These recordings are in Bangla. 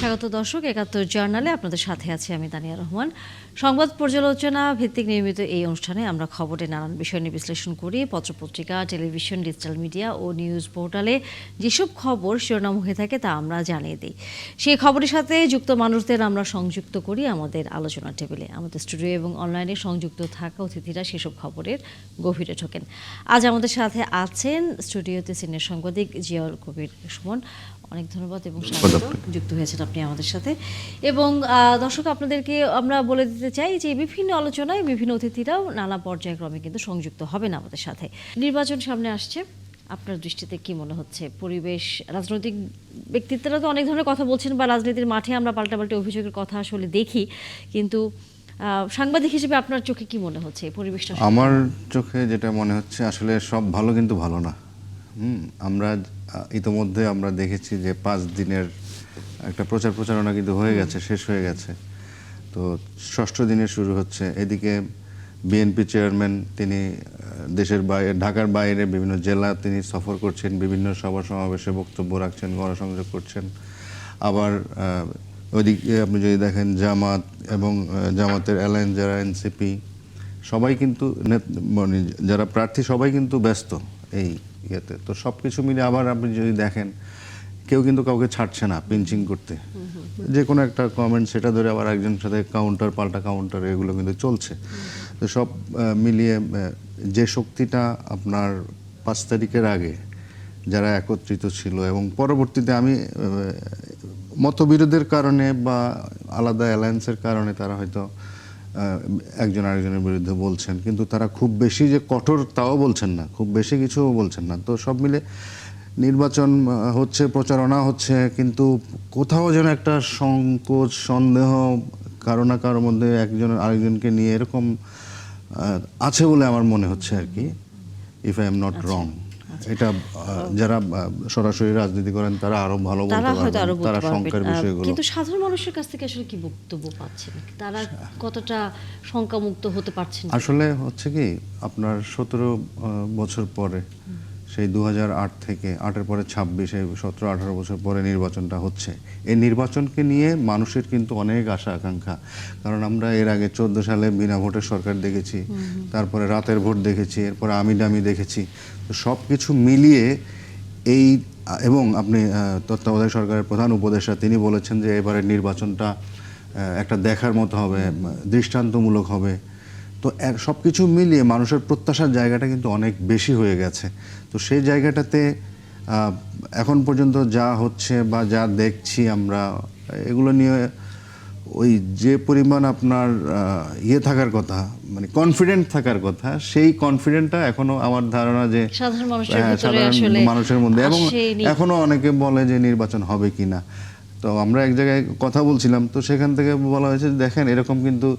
স্বাগত দর্শক, ৭১ জার্নালে আপনাদের সাথে আছি আমি তানিয়া রহমান। সংবাদ পর্যালোচনা ভিত্তিক নিয়মিত এই অনুষ্ঠানে আমরা খবরের নানান বিষয় নিয়ে বিশ্লেষণ করি। পত্রপত্রিকা, টেলিভিশন, ডিজিটাল মিডিয়া ও নিউজ পোর্টালে যেসব খবর শিরোনাম হয়ে থাকে তা আমরা জানিয়ে দিই। সেই খবরের সাথে যুক্ত মানুষদের আমরা সংযুক্ত করি আমাদের আলোচনা টেবিলে। আমাদের স্টুডিও এবং অনলাইনে সংযুক্ত থাকা অতিথিরা সেসব খবরের গভীরে ঢোকেন। আজ আমাদের সাথে আছেন স্টুডিওতে সিনিয়র সাংবাদিক জিয়াউল কবির সুমন। অনেক ধন্যবাদ এবং স্বাগত, যুক্ত হয়েছেন আপনি আমাদের সাথে। এবং দর্শক, আপনাদেরকে আমরা বলে দিতে চাই যে বিভিন্ন আলোচনায় বিভিন্ন অতিথিরাও নানা পর্যায়ক্রমে কিন্তু সংযুক্ত হবেন আমাদের সাথে। নির্বাচন সামনে আসছে, আপনার দৃষ্টিতে কি মনে হচ্ছে? পরিবেশ, রাজনৈতিক ব্যক্তিত্বরা তো অনেক ধরনের কথা বলছেন, বা রাজনীতির মাঠে আমরা পাল্টাপাল্টি অভিযোগের কথা আসলে দেখি, কিন্তু সাংবাদিক হিসেবে আপনার চোখে কি মনে হচ্ছে পরিবেশটা? আমার চোখে যেটা মনে হচ্ছে, আসলে সব ভালো কিন্তু ভালো না। আমরা ইতোমধ্যে আমরা দেখেছি যে 5 দিনের একটা প্রচারণা কিন্তু হয়ে গেছে, শেষ হয়ে গেছে। তো 6ষ্ঠ দিনে শুরু হচ্ছে। এদিকে বিএনপি চেয়ারম্যান তিনি দেশের বাইরে, ঢাকার বাইরে বিভিন্ন জেলা তিনি সফর করছেন, বিভিন্ন সভা সমাবেশে বক্তব্য রাখছেন, গণসংযোগ করছেন। আবার ওইদিকে আপনি যদি দেখেন জামাত এবং জামাতের অ্যালায়েন্স যারা এনসিপি, সবাই কিন্তু মানে যারা প্রার্থী সবাই কিন্তু ব্যস্ত এই ইয়েতে। তো সব কিছু মিলে আবার আপনি যদি দেখেন, কেউ কিন্তু কাউকে ছাড়ছে না পিঞ্চিং করতে। যে কোনো একটা কমেন্ট সেটা ধরে আবার একজনের সাথে কাউন্টার পাল্টা কাউন্টার, এগুলো কিন্তু চলছে। তো সব মিলিয়ে যে শক্তিটা আপনার 5 তারিখের আগে যারা একত্রিত ছিল এবং পরবর্তীতে আমি মতবিরোধের কারণে বা আলাদা অ্যালায়েন্সের কারণে তারা হয়তো একজন আরেকজনের বিরুদ্ধে বলছেন, কিন্তু তারা খুব বেশি যে কঠোর তাও বলছেন না, খুব বেশি কিছুও বলছেন না। তো সব মিলে নির্বাচন হচ্ছে, প্রচারণা হচ্ছে, কিন্তু কোথাও যেন একটা সংকোচ, সন্দেহ কারো না কারোর মধ্যে একজন আরেকজনকে নিয়ে এরকম আছে বলে আমার মনে হচ্ছে আর কি, if I am not wrong. এটা যারা সরাসরি রাজনীতি করেন তারা আরো ভালো বলতে পারবেন, তারা শঙ্কার বিষয়গুলো। কিন্তু সাধারণ মানুষের কাছ থেকে আসলে কি বক্তব্য পাচ্ছেন, তারা কতটা শঙ্কামুক্ত হতে পারছেন? আসলে হচ্ছে কি, আপনার 17 বছর পরে, সেই 2008 থেকে 8-এর পরে 26, এই 17-18 বছর পরে নির্বাচনটা হচ্ছে। এই নির্বাচনকে নিয়ে মানুষের কিন্তু অনেক আশা আকাঙ্ক্ষা। কারণ আমরা এর আগে 14 সালে বিনা ভোটের সরকার দেখেছি, তারপরে রাতের ভোট দেখেছি, এরপরে আমিডামি দেখেছি। তো সব কিছু মিলিয়ে এই, এবং আপনি তত্ত্বাবধায়ক সরকারের প্রধান উপদেষ্টা তিনি বলেছেন যে এবারের নির্বাচনটা একটা দেখার মতো হবে, দৃষ্টান্তমূলক হবে। তো সব কিছু মিলিয়ে মানুষের প্রত্যাশার জায়গাটা কিন্তু অনেক বেশি হয়ে গেছে। তো সেই জায়গাটাতে এখন পর্যন্ত যা হচ্ছে বা যা দেখছি আমরা, এগুলো নিয়ে ওই যে পরিমাণ আপনার ইয়ে থাকার কথা, মানে কনফিডেন্ট থাকার কথা, সেই কনফিডেন্টটা এখনো আমার ধারণা যে সাধারণ মানুষের মধ্যে, এবং এখনো অনেকে বলে যে নির্বাচন হবে কিনা। তো আমরা এক জায়গায় কথা বলছিলাম, তো সেখান থেকে বলা হয়েছে দেখেন, এরকম কিন্তু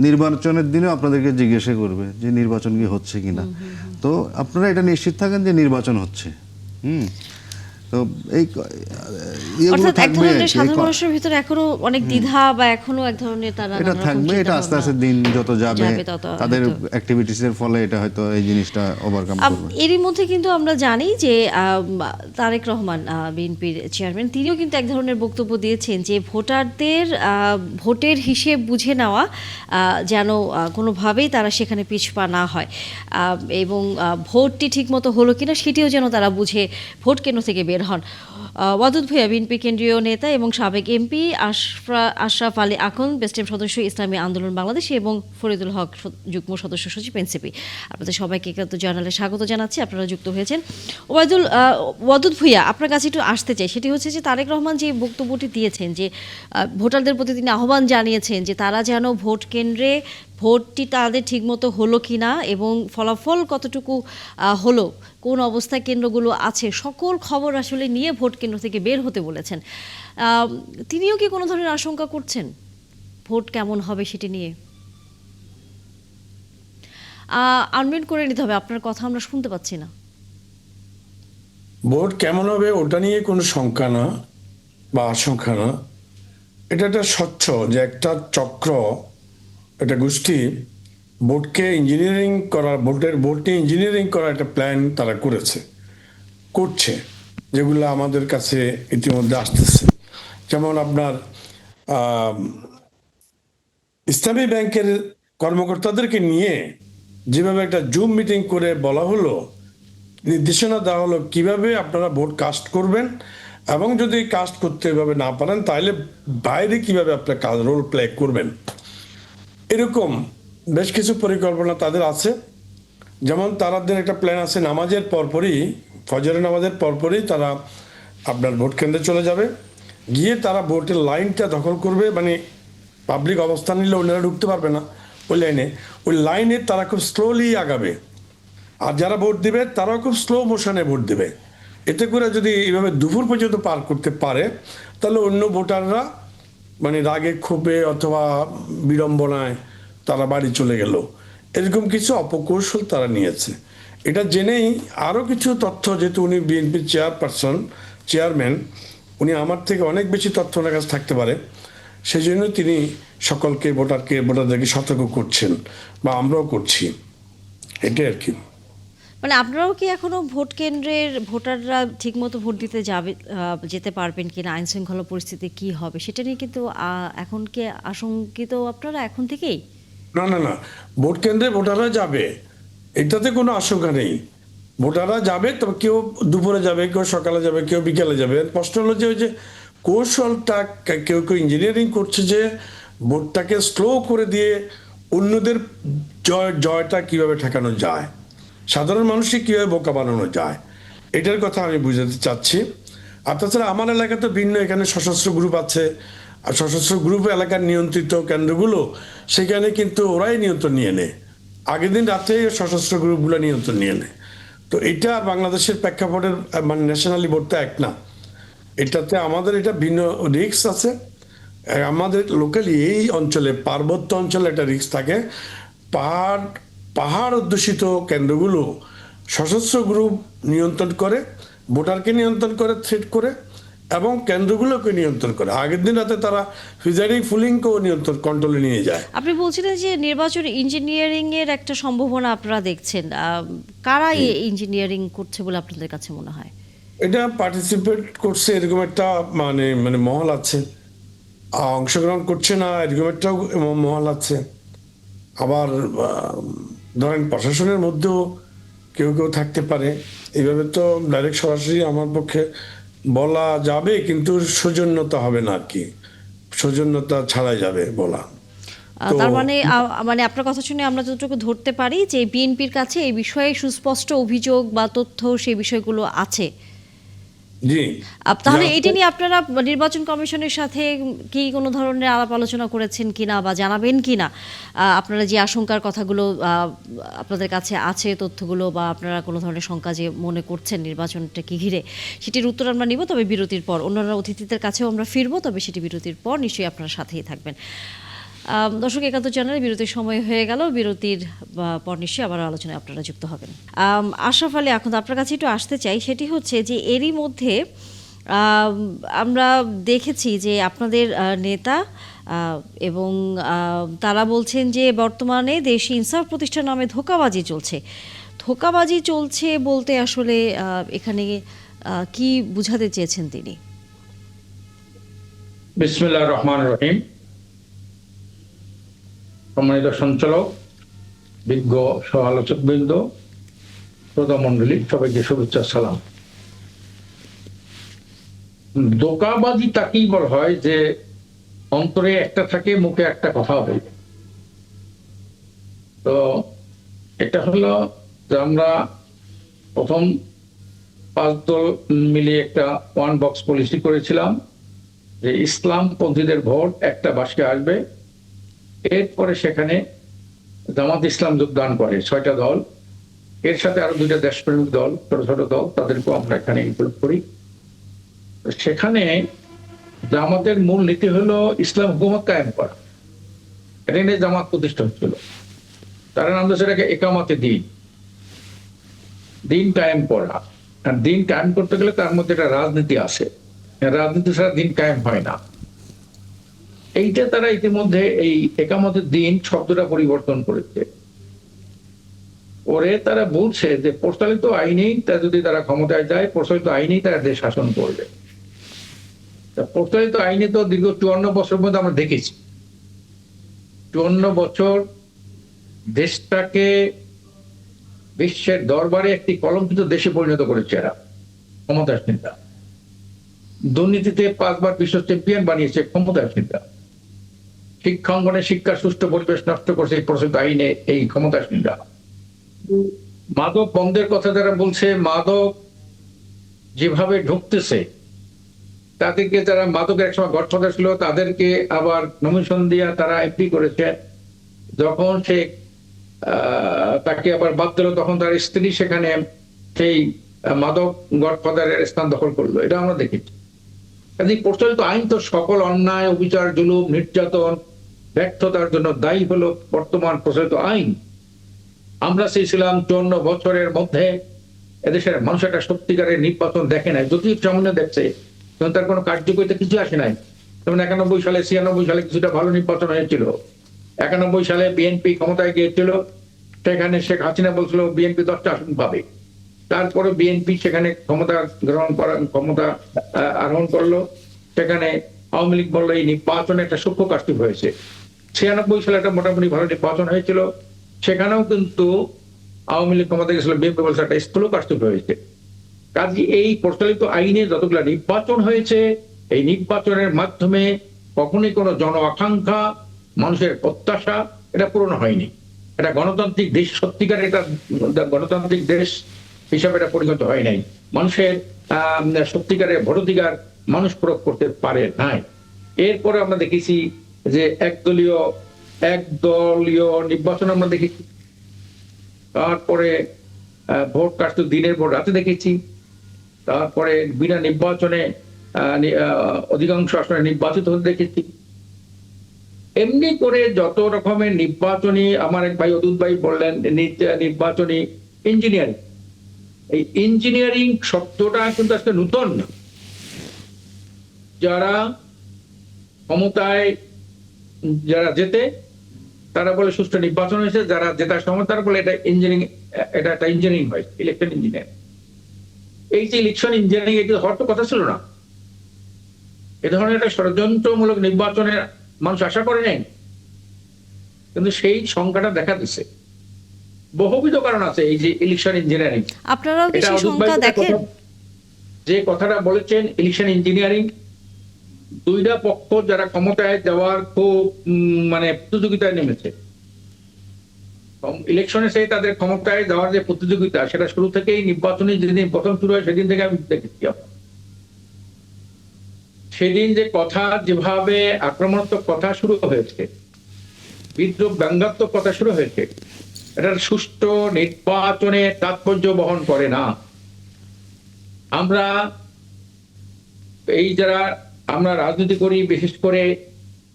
নির্বাচনের দিনেও আপনাদেরকে জিজ্ঞাসা করবে যে নির্বাচন কি হচ্ছে কিনা। তো আপনারা এটা নিশ্চিত থাকেন যে নির্বাচন হচ্ছে। তো এই অর্থাৎ এক ধরনের সাধারণ মানুষের ভিতরে এখনো অনেক দ্বিধা, বা এখনো এক ধরনের তারা এটা থাকবে। এটা আস্তে আস্তে দিন যত যাবে তাদের অ্যাক্টিভিটিসের ফলে এটা হয়তো এই জিনিসটা ওভারকাম করবে। এরই মধ্যে কিন্তু আমরা জানি যে তারেক রহমান, বিএনপির চেয়ারম্যান, তিনিও কিন্তু এক ধরনের বক্তব্য দিয়েছেন যে ভোটারদের ভোটের হিসেব বুঝে নেওয়া, যেন কোনোভাবেই তারা সেখানে পিছপা না হয়, এবং ভোটটি ঠিকমতো হলো কিনা সেটিও যেন তারা বুঝে ভোট কেন্দ্র থেকে বের হন। ওয়াদুদ ভূঁইয়া, বিএনপি কেন্দ্রীয় নেতা এবং সাবেক এমপি, আশরাফ আলী আকন, বেস্টেম সদস্য ইসলামী আন্দোলন বাংলাদেশ, এবং ফরিদুল হক, যুগ্ম সদস্য সচিব এনসিপি। আপনাদের সবাইকে ৭১ জার্নালে স্বাগত জানাচ্ছি, আপনারা যুক্ত হয়েছেন। ওয়াদুদ ভূঁইয়া, আপনার কাছে একটু আসতে চাই। সেটি হচ্ছে যে তারেক রহমান যে বক্তব্যটি দিয়েছেন, যে ভোটারদের প্রতি তিনি আহ্বান জানিয়েছেন যে তারা যেন ভোট কেন্দ্রে ভোটটি তাদের ঠিকমতো হলো কিনা এবং ফলাফল কতটুকু হলো, কোন অবস্থায় কেন্দ্রগুলো আছে, সকল খবর আসলে নিয়ে ভোট কেন্দ্র থেকে বের হতে বলেছেন। তিনিও কি কোনো ধরনের আশঙ্কা করছেন ভোট কেমন হবে সেটি নিয়ে? আনমিউট করে নিতে হবে, আপনার কথা আমরা শুনতে পাচ্ছি না। ভোট কেমন হবে ওটা নিয়ে কোনো শঙ্কা না বা আশঙ্কা না। এটা একটা স্বচ্ছ যে একটা চক্র, একটা গোষ্ঠী ভোটকে ইঞ্জিনিয়ারিং করা, ভোটকে ইঞ্জিনিয়ারিং করার একটা প্ল্যান তারা করছে, যেগুলো আমাদের কাছে ইতিমধ্যে আসতেছে। যেমন আপনার আহ, ইসলামী ব্যাংকের কর্মকর্তাদেরকে নিয়ে যেভাবে একটা জুম মিটিং করে বলা হলো, নির্দেশনা দেওয়া হলো কিভাবে আপনারা ভোট কাস্ট করবেন, এবং যদি কাস্ট করতে এভাবে না পারেন তাহলে বাইরে কিভাবে আপনার কাজ রোল প্লে করবেন। এরকম বেশ কিছু পরিকল্পনা তাদের আছে। যেমন তাদের একটা প্ল্যান আছে, নামাজের পরপরই, ফজরের নামাজের পরপরই তারা আপনার ভোট কেন্দ্রে চলে যাবে, গিয়ে তারা ভোটের লাইনটা দখল করবে, মানে পাবলিক অবস্থান নিলে অন্যরা ঢুকতে পারবে না ওই লাইনে, ওই লাইনে তারা খুব স্লোলি আগাবে, আর যারা ভোট দিবে তারাও খুব স্লো মোশনে ভোট দেবে। এতে করে যদি এইভাবে দুপুর পর্যন্ত পার করতে পারে তাহলে অন্য ভোটাররা মানে রাগে ক্ষোভে অথবা বিড়ম্বনায় তারা বাড়ি চলে গেল। এরকম কিছু অপকৌশল তারা নিয়েছে। এটা জেনেই আরও কিছু তথ্য, যেহেতু উনি বিএনপির চেয়ারম্যান, উনি আমার থেকে অনেক বেশি তথ্য ওনার কাছে থাকতে পারে, সেই জন্য তিনি সকলকে ভোটারদেরকে সতর্ক করছেন, বা আমরাও করছি, এটাই আর কি। মানে আপনারাও কি এখনো ভোট কেন্দ্রের ভোটাররা ঠিকমতো ভোট দিতে যেতে পারবেন কিনা, আইন শৃঙ্খলা পরিস্থিতি কি হবে সেটা নিয়ে কিন্তু এখন কি আশঙ্কিত আপনারা এখন থেকেই? না না না, ভোট কেন্দ্রে ভোটাররা যাবে, এটাতে কোনো আশঙ্কা নেই। ভোটাররা যাবে, তবে কেউ দুপুরে যাবে, কেউ সকালে যাবে, কেউ বিকেলে যাবে। প্রশ্ন হলো যে ওই যে কৌশলটা, কেউ কেউ ইঞ্জিনিয়ারিং করছে যে ভোটটাকে স্লো করে দিয়ে অন্যদের জয়টা কিভাবে ঠেকানো যায়, সাধারণ মানুষকে কিভাবে বোকা বানানো যায়, এটার কথা আমি বুঝাতে চাচ্ছি। আর তাছাড়া আমার এলাকাতে ভিন্ন, এখানে সশস্ত্র গ্রুপ আছে, আর সশস্ত্র গ্রুপ এলাকার নিয়ন্ত্রিত কেন্দ্রগুলো, সেখানে কিন্তু ওরাই নিয়ন্ত্রণ নিয়ে নেয়, আগের দিন রাত্রেই সশস্ত্র গ্রুপগুলো নিয়ন্ত্রণ নিয়ে নেয়। তো এটা বাংলাদেশের প্রেক্ষাপটের মানে ন্যাশনালি ভোটটা এক না, এটাতে আমাদের এটা ভিন্ন রিস্ক আছে। আমাদের লোকালি এই অঞ্চলে, পার্বত্য অঞ্চলে একটা রিস্ক থাকে। পাহাড় পাহাড় অধ্যুষিত কেন্দ্রগুলো সশস্ত্র গ্রুপ নিয়ন্ত্রণ করে, ভোটারকে নিয়ন্ত্রণ করে, থ্রেট করে, এবং কেন্দ্রগুলোকে নিয়ন্ত্রণ করে। আগের দিন রাতে তারা প্রিজাইডিং ফুলিংকেও নিয়ন্ত্রণ কন্ট্রোলে নিয়ে যায়। আপনি বলছিলেন যে নির্বাচন ইঞ্জিনিয়ারিং এর একটা সম্ভাবনা আপনারা দেখছেন, কারা এই ইঞ্জিনিয়ারিং করছে বলে আপনাদের কাছে মনে হয়? এটা পার্টিসিপেট করছে এরকম একটা মানে মানে মহল আছে, অংশগ্রহণ করছে না এরকম একটা মহল আছে। আবার ধরেন প্রশাসনের মধ্যেও কেউ কেউ থাকতে পারে। এইভাবে তো ডাইরেক্ট সরাসরি আমার পক্ষে বলা যাবে, কিন্তু সৌজন্যতা হবে না আর কি, সৌজন্যতা ছাড়াই যাবে বলা। তো তার মানে মানে আপনার কথা শুনে আমরা যতটুকু ধরতে পারি যে বিএনপির কাছে এই বিষয়ে সুস্পষ্ট অভিযোগ বা তথ্য সেই বিষয়গুলো আছে। জি, তাহলে যা- এটি নিয়ে আপনারা নির্বাচন কমিশনের সাথে কি কোনো ধরনের আলাপ আলোচনা করেছেন কিনা বা জানাবেন কিনা আপনারা যে আশঙ্কার কথাগুলো আপনাদের কাছে আছে তথ্যগুলো, বা আপনারা কোনো ধরনের শঙ্কা যে মনে করছেন নির্বাচনটাকে ঘিরে, সেটির উত্তর আমরা নিব, তবে বিরতির পর। অন্যান্য অতিথিদের কাছেও আমরা ফিরবো, তবে সেটি বিরতির পর। নিশ্চয়ই আপনারা সাথেই থাকবেন। দর্শক, একান্ত চ্যানেলে বিরতির সময় হয়ে গেল। বিরতির পর নিশ্চয়ই আবার আলোচনায় আপনারা যুক্ত হবেন। আশরাফ আলী, এখন আপনার কাছে একটু আসতে চাই, সেটি হচ্ছে যে এরই মধ্যে আমরা দেখেছি যে আপনাদের নেতা এবং তারা বলছেন যে বর্তমানে দেশে ইনসাফ প্রতিষ্ঠান নামে ধোঁকাবাজি চলছে বলতে আসলে এখানে কি বুঝাতে চেয়েছেন তিনি? বিসমিল্লাহির রহমানির রহিম। সম্মানিত সঞ্চালক, বিজ্ঞ সহ-আলোচক বৃন্দ, শ্রোতা মণ্ডলী, সবাইকে শুভেচ্ছা, সালাম। ধোঁকাবাজি তাকেই বলা হয় যে অন্তরে একটা থাকে, মুখে একটা কথা বলে। তো এটা হলো যে আমরা প্রথম 5 দল মিলিয়ে একটা ওয়ান বক্স পলিসি করেছিলাম যে ইসলামপন্থীদের ভোট একটা বাক্সে আসবে। এরপরে সেখানে জামাত ইসলাম যোগদান করে 6টা দল, এর সাথে আরো 2টা দেশপ্রেমিক দল, ছোট ছোট দল, তাদেরকেও আমরা এখানে ইনক্লুড করি। সেখানে জামাতের মূল নীতি হলো ইসলাম হুকুমত কায়েম করা, এটা নিয়ে জামাত প্রতিষ্ঠা হচ্ছিল। তারা নাম দিয়েছে এটাকে একামতে দিন কায়েম করা। আর দিন কায়েম করতে গেলে তার মধ্যে একটা রাজনীতি আছে, রাজনীতি ছাড়া দিন কায়েম হয় না। এইটা তারা ইতিমধ্যে এই একামতের দিন শব্দটা পরিবর্তন করেছে। ওরে তারা বলছে যে প্রচলিত আইনেই তা যদি তারা ক্ষমতায় যায়, প্রচলিত আইনেই তারা দেশ শাসন করবে। তা প্রচলিত আইনে তো দীর্ঘ 54 বছর মধ্যে আমরা দেখেছি, 54 বছর দেশটাকে বিশ্বের দরবারে একটি কলঙ্কিত দেশে পরিণত করেছে এরা, ক্ষমতাসীনরা। দুর্নীতিতে 5 বার বিশ্ব চ্যাম্পিয়ন বানিয়েছে ক্ষমতাসীনরা। শিক্ষা অঙ্গনে শিক্ষার সুষ্ঠু পরিবেশ নষ্ট করছে এই প্রচলিত আইনে এই ক্ষমতাসীনরা। মাদক বন্ধের কথা যারা বলছে, মাদক যেভাবে ঢুকতেছে, তাদেরকে যারা মাদকের একসময় গডফাদার ছিল তাদেরকে আবার নমিনেশন দিয়ে তারা এমপি করেছে। যখন সে তাকে আবার বাদ দিল, তখন তার স্ত্রী সেখানে সেই মাদক গডফাদারের স্থান দখল করলো। এটা আমরা দেখেছি। কাজে প্রচলিত আইন তো সকল অন্যায়, অবিচার, জুলুম, নির্যাতন, ব্যর্থতার জন্য দায়ী হলো বর্তমান প্রচলিত আইন। আমরা চেয়েছিলাম 54 বছরের মধ্যে এদেশের মানুষ একটা সত্যিকারের নির্বাচন দেখে নাই, যদি সামনে দেখছে তখন তার কোনো কার্যকরিতা কিছু আসে নাই। যেমন 91 সালে 96 সালে কিছুটা ভালো নির্বাচন হয়েছিল। 91 সালে বিএনপি ক্ষমতায় গিয়েছিল, সেখানে শেখ হাসিনা বলছিল বিএনপি 10টা আসন পাবে। তারপরে বিএনপি সেখানে ক্ষমতা আরোহণ করলো। সেখানে আওয়ামী লীগ বললো এই নির্বাচনে একটা সূক্ষ্ম কারচুপি হয়েছে। 96 সালে একটা মোটামুটি ভালো নির্বাচন হয়েছিল, সেখানেও কিন্তু আওয়ামী লীগ ক্ষমতা গেছিল, বিএনপি বলছে একটা স্থূল কারচুপি হয়েছে। কাজে এই প্রচলিত আইনে যতগুলো নির্বাচন হয়েছে, এই নির্বাচনের মাধ্যমে কখনোই কোনো জন আকাঙ্ক্ষা, মানুষের প্রত্যাশা এটা পূরণ হয়নি। এটা গণতান্ত্রিক দেশ, সত্যিকার এটা গণতান্ত্রিক দেশ হিসাবে এটা পরিণত হয় নাই। মানুষের সত্যিকারের ভোটাধিকার মানুষ প্রয়োগ করতে পারে নাই। এরপরে আমরা দেখেছি যে একদলীয় নির্বাচন আমরা দেখেছি। তারপরে ভোট কাটতে দিনের ভোট রাতে দেখেছি। তারপরে বিনা নির্বাচনে অধিকাংশ আসনে নির্বাচিত হতে দেখেছি। এমনি করে যত রকমের নির্বাচনী, আমার এক ভাই অদূত ভাই বললেন নির্বাচনী ইঞ্জিনিয়ারিং, এই ইঞ্জিনিয়ারিং শব্দটা কিন্তু আজকে নতুন না। যারা ক্ষমতায় যারা জেতে তারা বলে সুষ্ঠু নির্বাচন হয়েছে, যারা জেতার সময় তারা বলে এটা ইঞ্জিনিয়ারিং, এটা একটা ইঞ্জিনিয়ারিং হয়, ইলেকশন ইঞ্জিনিয়ারিং। এই যে ইলেকশন ইঞ্জিনিয়ারিং, এটা হওয়ার তো কথা ছিল না। এ ধরনের একটা ষড়যন্ত্রমূলক নির্বাচনের মানুষ আশা করে নাই, কিন্তু সেই সংখ্যাটা দেখা দিচ্ছে। বহুবিধ কারণ আছে এই যে ইলেকশন ইঞ্জিনিয়ারিং। আপনারাও কি সেই সংখ্যা দেখেন? যে কথাটা বলেছেন ইলেকশন ইঞ্জিনিয়ারিং, দুইটা পক্ষ যারা ক্ষমতায় যাওয়ার খুব প্রতিযোগিতায় নেমেছে। ইলেকশনে সেই তাদের ক্ষমতায় যাওয়ার যে প্রতিযোগিতা, সেটা শুরু থেকেই নির্বাচনী যেদিন প্রথম শুরু হয় সেদিন থেকে আমি দেখেছি। সেদিন যে কথা, যেভাবে আক্রমণাত্মক কথা শুরু হয়েছে, বিদ্রুপ ব্যঙ্গাত্মক কথা শুরু হয়েছে, এটা সুষ্ঠু নির্বাচনে তাৎপর্য বহন করে না। আমরা রাজনীতি করি, বিশেষ করে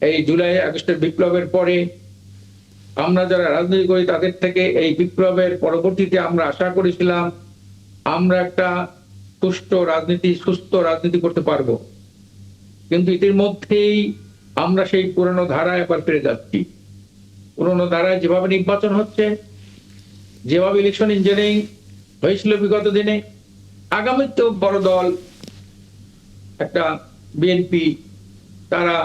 এই জুলাই আগস্টের বিপ্লবের পরে আমরা যারা রাজনীতি করি তাদের থেকে এই বিপ্লবের পরবর্তীতে আমরা আশা করেছিলাম আমরা একটা সুষ্ঠু রাজনীতি করতে পারবো। কিন্তু ইতিমধ্যেই আমরা সেই পুরনো ধারায় আবার ফিরে যাচ্ছি। পুরনো ধারায় যেভাবে নির্বাচন হচ্ছে, যেভাবে ইলেকশন ইঞ্জিনিয়ারিং হয়েছিল বিগত দিনে, আগামীতেও বড় দল একটা বিএনপি, তারা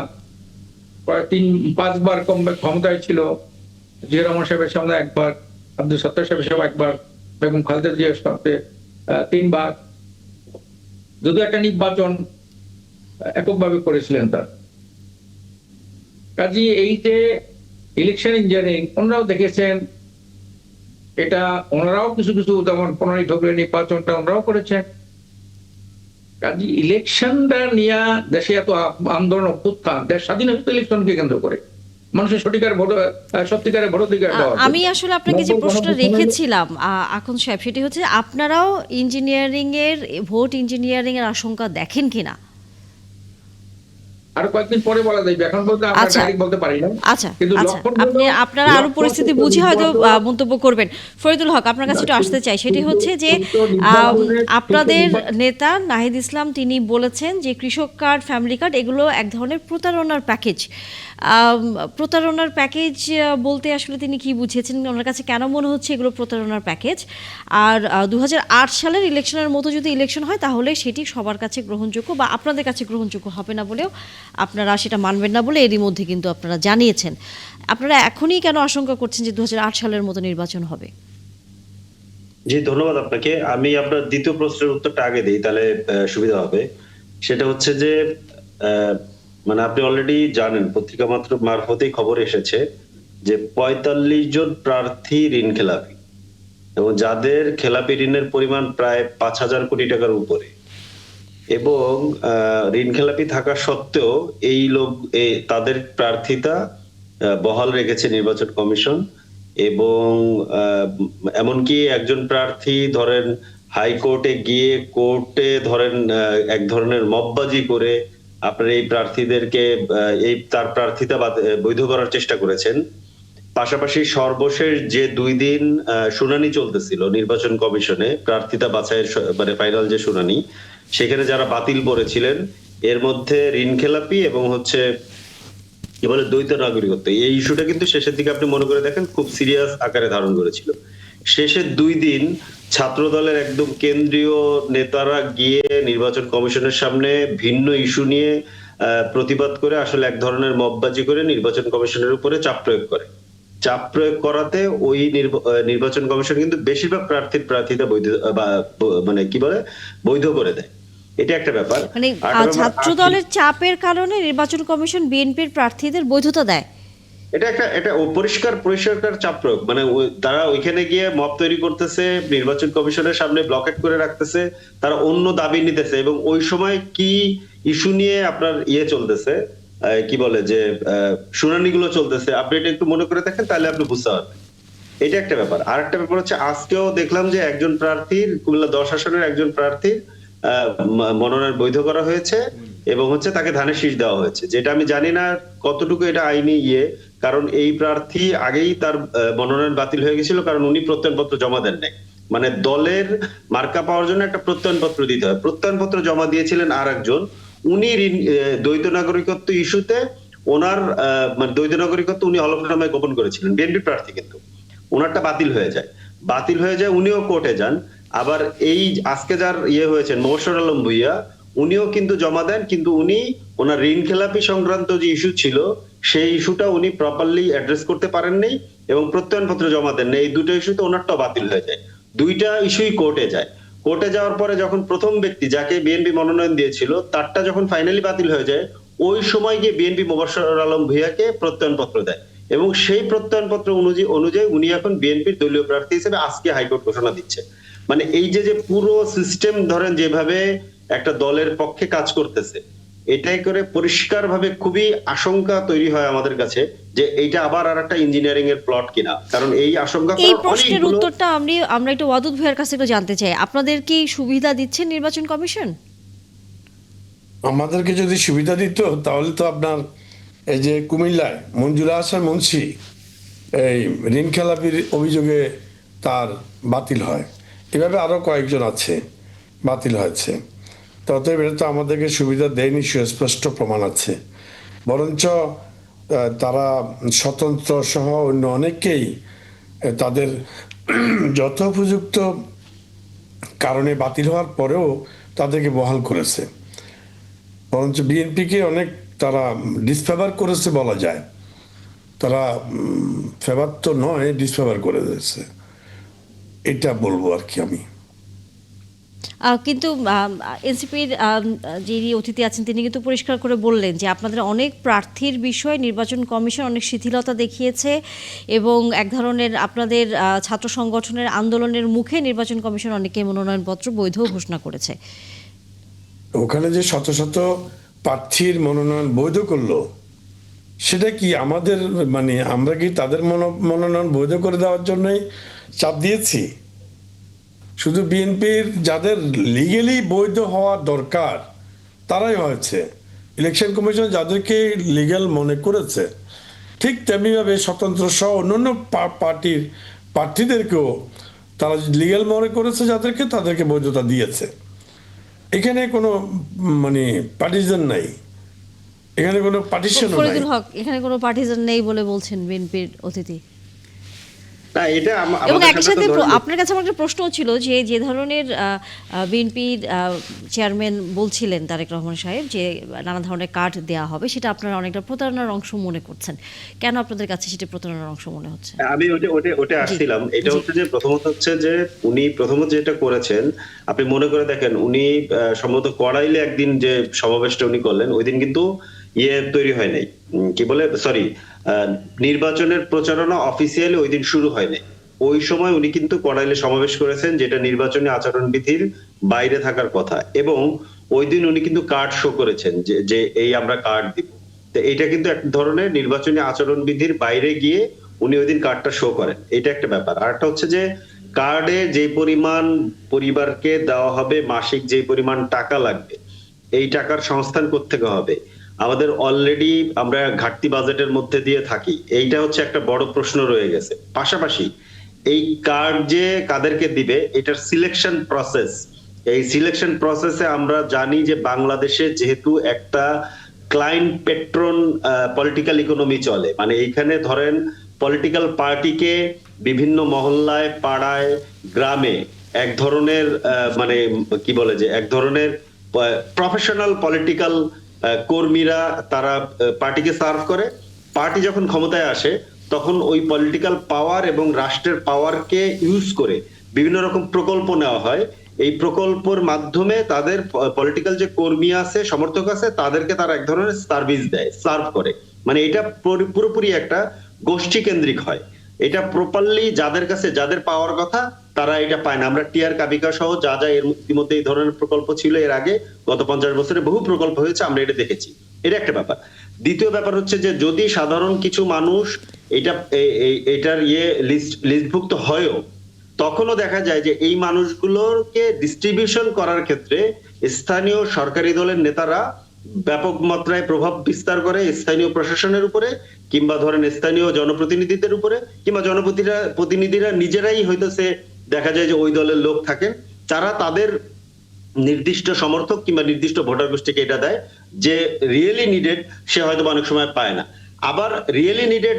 3-5 বার ক্ষমতায় ছিল। জিয়া রহমান সাহেবের সামনে একবার, আব্দুল সত্তার সাহেবের সামনে একবার, বেগম খালেদা জিয়ার সাথে 3 বার, যদিও একটা নির্বাচন এককভাবে করেছিলেন তার। কাজে এই যে ইলেকশন ইঞ্জিনিয়ারিং, ওনারাও দেখেছেন এটা, ওনারাও কিছু যেমন 15ই ফেব্রুয়ারি নির্বাচনটা ওনারাও করেছেন। কাজে ইলেকশনটা নিয়ে দেশে এত আন্দোলন, অভ্যুত্থান, দেশ স্বাধীন হচ্ছে ইলেকশনকে কেন্দ্র করে, মানুষের সত্যিকারের ভোটাধিকার। আমি আসলে আপনাকে যে প্রশ্নটা রেখেছিলাম আখন্দ সাহেব, সেটি হচ্ছে আপনারাও ভোট ইঞ্জিনিয়ারিং এর আশঙ্কা দেখেন কিনা? আর কয়েকদিন পরে বলা যাবে, এখন বলতে আমরা আচ্ছা। ডাইরেক্ট বলতে পারি না। আচ্ছা কিন্তু আচ্ছা, লক্ষণ হলো- আপনি আপনারা আরো লক্ষণ পরিস্থিতি হলো বুঝে হয়তো নির্বাচন- মন্তব্য করবেন। ফরিদুল হক, আপনার কাছে একটু আসতে চাই, সেটি হচ্ছে যে নির্বাচনের- আপনাদের নেতা নাহিদ ইসলাম তিনি বলেছেন যে কৃষক কার্ড, ফ্যামিলি কার্ড এগুলো এক ধরনের প্রতারণার প্যাকেজ। প্রতারণার প্যাকেজ বলতে আসলে তিনি কি বুঝিয়েছেন, ওনার কাছে কেন মনে হচ্ছে এগুলো প্রতারণার প্যাকেজ? আর 2008 সালের ইলেকশনের মতো যদি ইলেকশন হয় তাহলে সেটি সবার কাছে গ্রহণযোগ্য বা আপনাদের কাছে গ্রহণযোগ্য হবে না বলেও আপনারা সেটা মানবেন না বলে এরই মধ্যে কিন্তু আপনারা জানিয়েছেন। আপনারা এখনই কেন আশঙ্কা করছেন যে 2008 সালের মতো নির্বাচন হবে? জি, ধন্যবাদ আপনাকে। আমি আপনার দ্বিতীয় প্রশ্নের উত্তরটা আগে দিই, তাহলে সুবিধা হবে। সেটা হচ্ছে যে আহ, মানে আপনি অলরেডি জানেন, পত্রিকা মাত্র মারফতেই খবর এসেছে যে 45 জন প্রার্থী ঋণ খেলাপি, এবং যাদের খেলাপি ঋণের পরিমাণ প্রায় 5,000 কোটি টাকার উপরে, এবং ঋণ খেলাপি থাকা সত্ত্বেও এই তাদের প্রার্থিতা বহাল রেখেছে নির্বাচন কমিশন। এবং এমনকি একজন প্রার্থী ধরেন হাইকোর্টে গিয়ে কোর্টে ধরেন এক ধরনের মববাজি করে আপনার এই প্রার্থীদেরকে তার প্রার্থিতা বৈধ করার চেষ্টা করেছেন। পাশাপাশি সর্বশেষ যে 2 দিন শুনানি চলতেছিল নির্বাচন কমিশনে প্রার্থিতা বাছাইয়ের মানে ফাইনাল যে শুনানি, সেখানে যারা বাতিল করেছিলেন এর মধ্যে ঋণ খেলাপি এবং হচ্ছে কি বলে দ্বৈত নাগরিকত্ব, এই ইস্যুটা কিন্তু শেষের দিকে আপনি মনে করে দেখেন খুব সিরিয়াস আকারে ধারণ করেছিল। শেষের 2 দিন ছাত্র দলের একদম কেন্দ্রীয় নেতারা গিয়ে নির্বাচন কমিশনের সামনে ভিন্ন ইস্যু নিয়ে প্রতিবাদ করে আসলে এক ধরনের মববাজি করে নির্বাচন কমিশনের উপরে চাপ প্রয়োগ করে। চাপ প্রয়োগ করাতে ওই নির্বাচন কমিশন কিন্তু বেশিরভাগ প্রার্থিতা বৈধ মানে কি বলে বৈধ করে দেয়। এটা একটা ব্যাপার। মানে ছাত্র দলের চাপের কারণে নির্বাচন কমিশন বিএনপির প্রার্থীদের বৈধতা দেয়? এটা পরিষ্কার চাপ প্রয়োগ, মানে তারা ওইখানে গিয়ে মব তৈরি করতেছে, নির্বাচন কমিশনের সামনে ব্লকেট করে রাখতেছে, তারা অন্য দাবি নিতেছে। এবং ওই সময় কি ইস্যু নিয়ে আপনার চলতেছে, কি বলে যে শুনানিগুলো চলতেছে, আপনি এটা একটু মনে করে দেখেন, তাহলে আপনি বুঝতে পারবেন। এটা একটা ব্যাপার। আর একটা ব্যাপার হচ্ছে আজকেও দেখলাম যে একজন প্রার্থীর, কুমিল্লা 10 আসনের একজন প্রার্থীর মনোনয়ন বৈধ করা হয়েছে এবং হচ্ছে তাকে ধানের শীষ দেওয়া হয়েছে, যেটা আমি জানি না কতটুকু এটা আইনি কারণ এই প্রার্থী আগেই তার মনোনয়ন বাতিল হয়ে গেছিল, কারণ উনি প্রত্যয়নপত্র জমা দেন নাই। মানে দলের মার্কা পাওয়ার জন্য একটা প্রত্যয়নপত্র দিতে হয়, প্রত্যয়নপত্র জমা দিয়েছিলেন আর একজন, উনি দ্বৈত নাগরিকত্ব ইস্যুতে ওনার মানে দ্বৈত নাগরিকত্ব উনি হলফনামায় গোপন করেছিলেন, বিএনপি প্রার্থী, কিন্তু ওনারটা বাতিল হয়ে যায়, উনিও কোর্টে যান। আবার এই আজকে যার হয়েছেন মোবাশ্বের আলম ভূঁইয়া, উনিও কিন্তু জমা দেন, কিন্তু উনি ওনার ঋণ খেলাপি সংক্রান্ত যে ইস্যু ছিল সেই ইস্যুটা উনি প্রপারলি অ্যাড্রেস করতে পারেননি এবং প্রত্যয়নপত্র জমা দেন না। এই দুটো ইস্যুতে ওনারটাও বাতিল হয়ে যায়, দুইটা ইস্যুই কোর্টে যায়। কোর্টে যাওয়ার পরে যখন প্রথম ব্যক্তি যাকে বিএনপি মনোনয়ন দিয়েছিল তারটা যখন ফাইনালি বাতিল হয়ে যায়, ওই সময় গিয়ে বিএনপি মোবাশ্বের আলম ভূঁইয়াকে প্রত্যয়নপত্র দেয় এবং সেই প্রত্যয়নপত্র অনুযায়ী উনি এখন বিএনপির দলীয় প্রার্থী হিসেবে আজকে হাইকোর্ট ঘোষণা দিচ্ছে। মানে এই যে পুরো সিস্টেম ধরেন যেভাবে একটা দলের পক্ষে কাজ করতেছে, এটাই করে পরিষ্কার ভাবে খুবই আশঙ্কা তৈরি হয় আমাদের কাছে যে এইটা আবার আর একটা ইঞ্জিনিয়ারিং এর প্লট কিনা। কারণ এই আশঙ্কা এই প্রশ্নের উত্তরটা আমরা একটু ওয়াদুদ ভাইয়ের কাছে একটু জানতে চাই। আপনাদের কি সুবিধা দিচ্ছে নির্বাচন কমিশন? আমাদেরকে যদি সুবিধা দিত তাহলে তো আপনার এই যে কুমিল্লায় মঞ্জুরা আহসান মুন্সি এই ঋণ খেলাপির অভিযোগে তার বাতিল হয়, এভাবে আরো কয়েকজন আছে বাতিল হয়েছে। ততএব এটা তো আমাদেরকে সুবিধা দেয়নি, সুস্পষ্ট প্রমাণ আছে। বরঞ্চ তারা স্বতন্ত্র সহ অন্য অনেককেই তাদের যথোপযুক্ত কারণে বাতিল হওয়ার পরেও তাদেরকে বহাল করেছে। বরঞ্চ বিএনপিকে অনেক তারা ডিসফেভার করেছে বলা যায়, তারা ফেভার তো নয়, ডিসফেভার করে দিয়েছে, এটা বলবো আর কি আমি। কিন্তু এনসিপির যিনি অতিথি আছেন তিনি কিন্তু পরিষ্কার করে বললেন যে আপনাদের অনেক প্রার্থীর বিষয়ে নির্বাচন কমিশন অনেক শিথিলতা দেখিয়েছে এবং এক ধরনের আপনাদের ছাত্র সংগঠনের আন্দোলনের মুখে নির্বাচন কমিশন অনেকে মনোনয়নপত্র বৈধ ঘোষণা করেছে। ওখানে যে শত শত প্রার্থীর মনোনয়ন বৈধ করলো, সেটা কি আমাদের মানে আমরা কি তাদের মনোনয়ন বৈধ করে দেওয়ার জন্যই চাপ দিয়েছি? শুধু বিএনপির যাদের লিগেলি বৈধ হওয়া দরকার তারাই হয়েছে, ইলেকশন কমিশন যাদেরকে লিগ্যাল মনে করেছে, ঠিক তেমনিভাবে স্বতন্ত্র সহ অন্যান্য পার্টির প্রার্থীদেরকেও তারা লিগ্যাল মনে করেছে যাদেরকে, তাদেরকে বৈধতা দিয়েছে। এখানে কোনো মানে পার্টিজান নাই, এখানে কোনো পার্টিশনও নাই। ফরিদুল হক, এখানে কোনো পার্টিজান নেই বলে বলছেন বিএনপির অতিথি। না, এটা এবং আমাদের একই সাথে সাথে তো ধরেন আপনার কাছে আমার একটা প্রশ্ন ছিল যে যে ধরনের বিএনপির চেয়ারম্যান বলছিলেন তারেক রহমান সাহেব যে নানা ধরনের কার্ড দেওয়া হবে, সেটা আপনারা অনেকটা প্রতারণার অংশ মনে করছেন। কেন আপনাদের কাছে সেটা প্রতারণার অংশ মনে হচ্ছে? আমি ওটা আসছিলাম। এটা হচ্ছে যে প্রথমত হচ্ছে যে উনি প্রথমত যেটা করেছেন, আপনি মনে করে দেখেন, উনি সম্ভবত কড়াইলে একদিন যে সমাবেশটা উনি করলেন, ওই দিন কিন্তু তৈরি হয় নাই, কি বলে, সরি, নির্বাচনের প্রচারণা অফিসিয়ালি ওই দিন শুরু হয় নাই। ওই সময় উনি কিন্তু কড়াইলে সমাবেশ করেছেন, যেটা নির্বাচনী আচরণবিধির বাইরে থাকার কথা, এবং ওই দিন উনি কিন্তু কার্ড শো করেছেন যে এই আমরা কার্ড দিব। তো এটা কিন্তু এক ধরনের নির্বাচনী আচরণবিধির বাইরে গিয়ে উনি ওই দিন কার্ডটা শো করেন, এটা একটা ব্যাপার। আর একটা হচ্ছে যে কার্ডে যে পরিমাণ পরিবারকে দেওয়া হবে, মাসিক যে পরিমাণ টাকা লাগবে, এই টাকার সংস্থান কোত্থেকে হবে? আমাদের অলরেডি আমরা ঘাটতি বাজেটের মধ্যে দিয়ে থাকি, এইটা হচ্ছে একটা বড় প্রশ্ন রয়ে গেছে। পাশাপাশি এই কার্ড যে কাদেরকে দিবে, এটার সিলেকশন প্রসেস, এই সিলেকশন প্রসেসে আমরা জানি যে বাংলাদেশে যেহেতু একটা ক্লায়েন্ট পেট্রন পলিটিক্যাল ইকোনমি চলে, মানে এইখানে ধরেন পলিটিক্যাল পার্টিকে বিভিন্ন মহল্লায়, পাড়ায়, গ্রামে এক ধরনের মানে কি বলে যে এক ধরনের প্রফেশনাল পলিটিক্যাল কর্মীরা তারা পার্টিকে সার্ভ করে। পার্টি যখন ক্ষমতায় আসে তখন ওই পলিটিক্যাল পাওয়ার এবং রাষ্ট্রের পাওয়ারকে ইউজ করে বিভিন্ন রকম প্রকল্প নেওয়া হয়। এই প্রকল্পের মাধ্যমে তাদের পলিটিক্যাল যে কর্মী আছে, সমর্থক আছে, তাদেরকে তারা এক ধরনের সার্ভিস দেয়, সার্ভ করে। মানে এটা পুরোপুরি একটা গোষ্ঠী কেন্দ্রিক হয়। এটা প্রপারলি যাদের কাছে যাদের পাওয়ার কথা তারা এটা পায় না। আমরা টিআর কাবিকা সহ যা যা এর ইতিমধ্যে এই ধরনের প্রকল্প ছিল এর আগে গত 50 বছরে বহু প্রকল্প হয়েছে, আমরা এটা দেখেছি। এটা একটা ব্যাপার। দ্বিতীয় ব্যাপার হচ্ছে যে যদি সাধারণ কিছু মানুষ এটার লিস্টভুক্ত হয়ও, তখনও দেখা যায় যে এই মানুষগুলোকে ডিস্ট্রিবিউশন করার ক্ষেত্রে স্থানীয় সরকারি দলের নেতারা ব্যাপক মাত্রায় প্রভাব বিস্তার করে স্থানীয় প্রশাসনের উপরে, কিংবা ধরেন স্থানীয় জনপ্রতিনিধিদের উপরে, কিংবা জনপ্রতিনিধিরা নিজেরাই হইতেছে দেখা যায় যে ওই দলের লোক থাকেন, তারা তাদের নির্দিষ্ট সমর্থক কিংবা নির্দিষ্ট ভোটার গোষ্ঠীকে এটা দেয় যে রিয়েলি নিডেড সে হয়তো অনেক সময় পায় না। আবার রিয়েলি নিডেড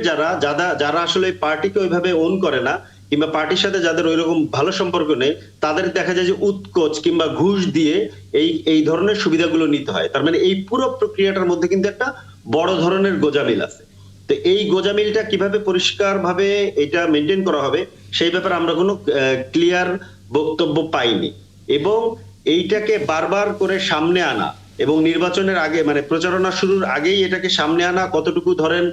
যারা আসলে পার্টিকে ওইভাবে ওন করে না, কিংবা পার্টির সাথে যাদের ওইরকম ভালো সম্পর্ক নেই, তাদের দেখা যায় যে উৎকোচ কিংবা ঘুষ দিয়ে এই ধরনের সুবিধাগুলো নিতে হয়। তার মানে এই পুরো প্রক্রিয়াটার মধ্যে কিন্তু একটা বড় ধরনের গোঁজামিল আছে। তো এই গোঁজামিলটা কিভাবে পরিষ্কার ভাবে এটা মেনটেন করা হবে সেই ব্যাপারে আমরা কোনো ক্লিয়ার বক্তব্য পাইনি। এবং এইটাকে বারবার করে সামনে আনা এবং নির্বাচনের আগে মানে প্রচারণা শুরুর আগেই এটাকে সামনে আনা কতটুকু ধরেন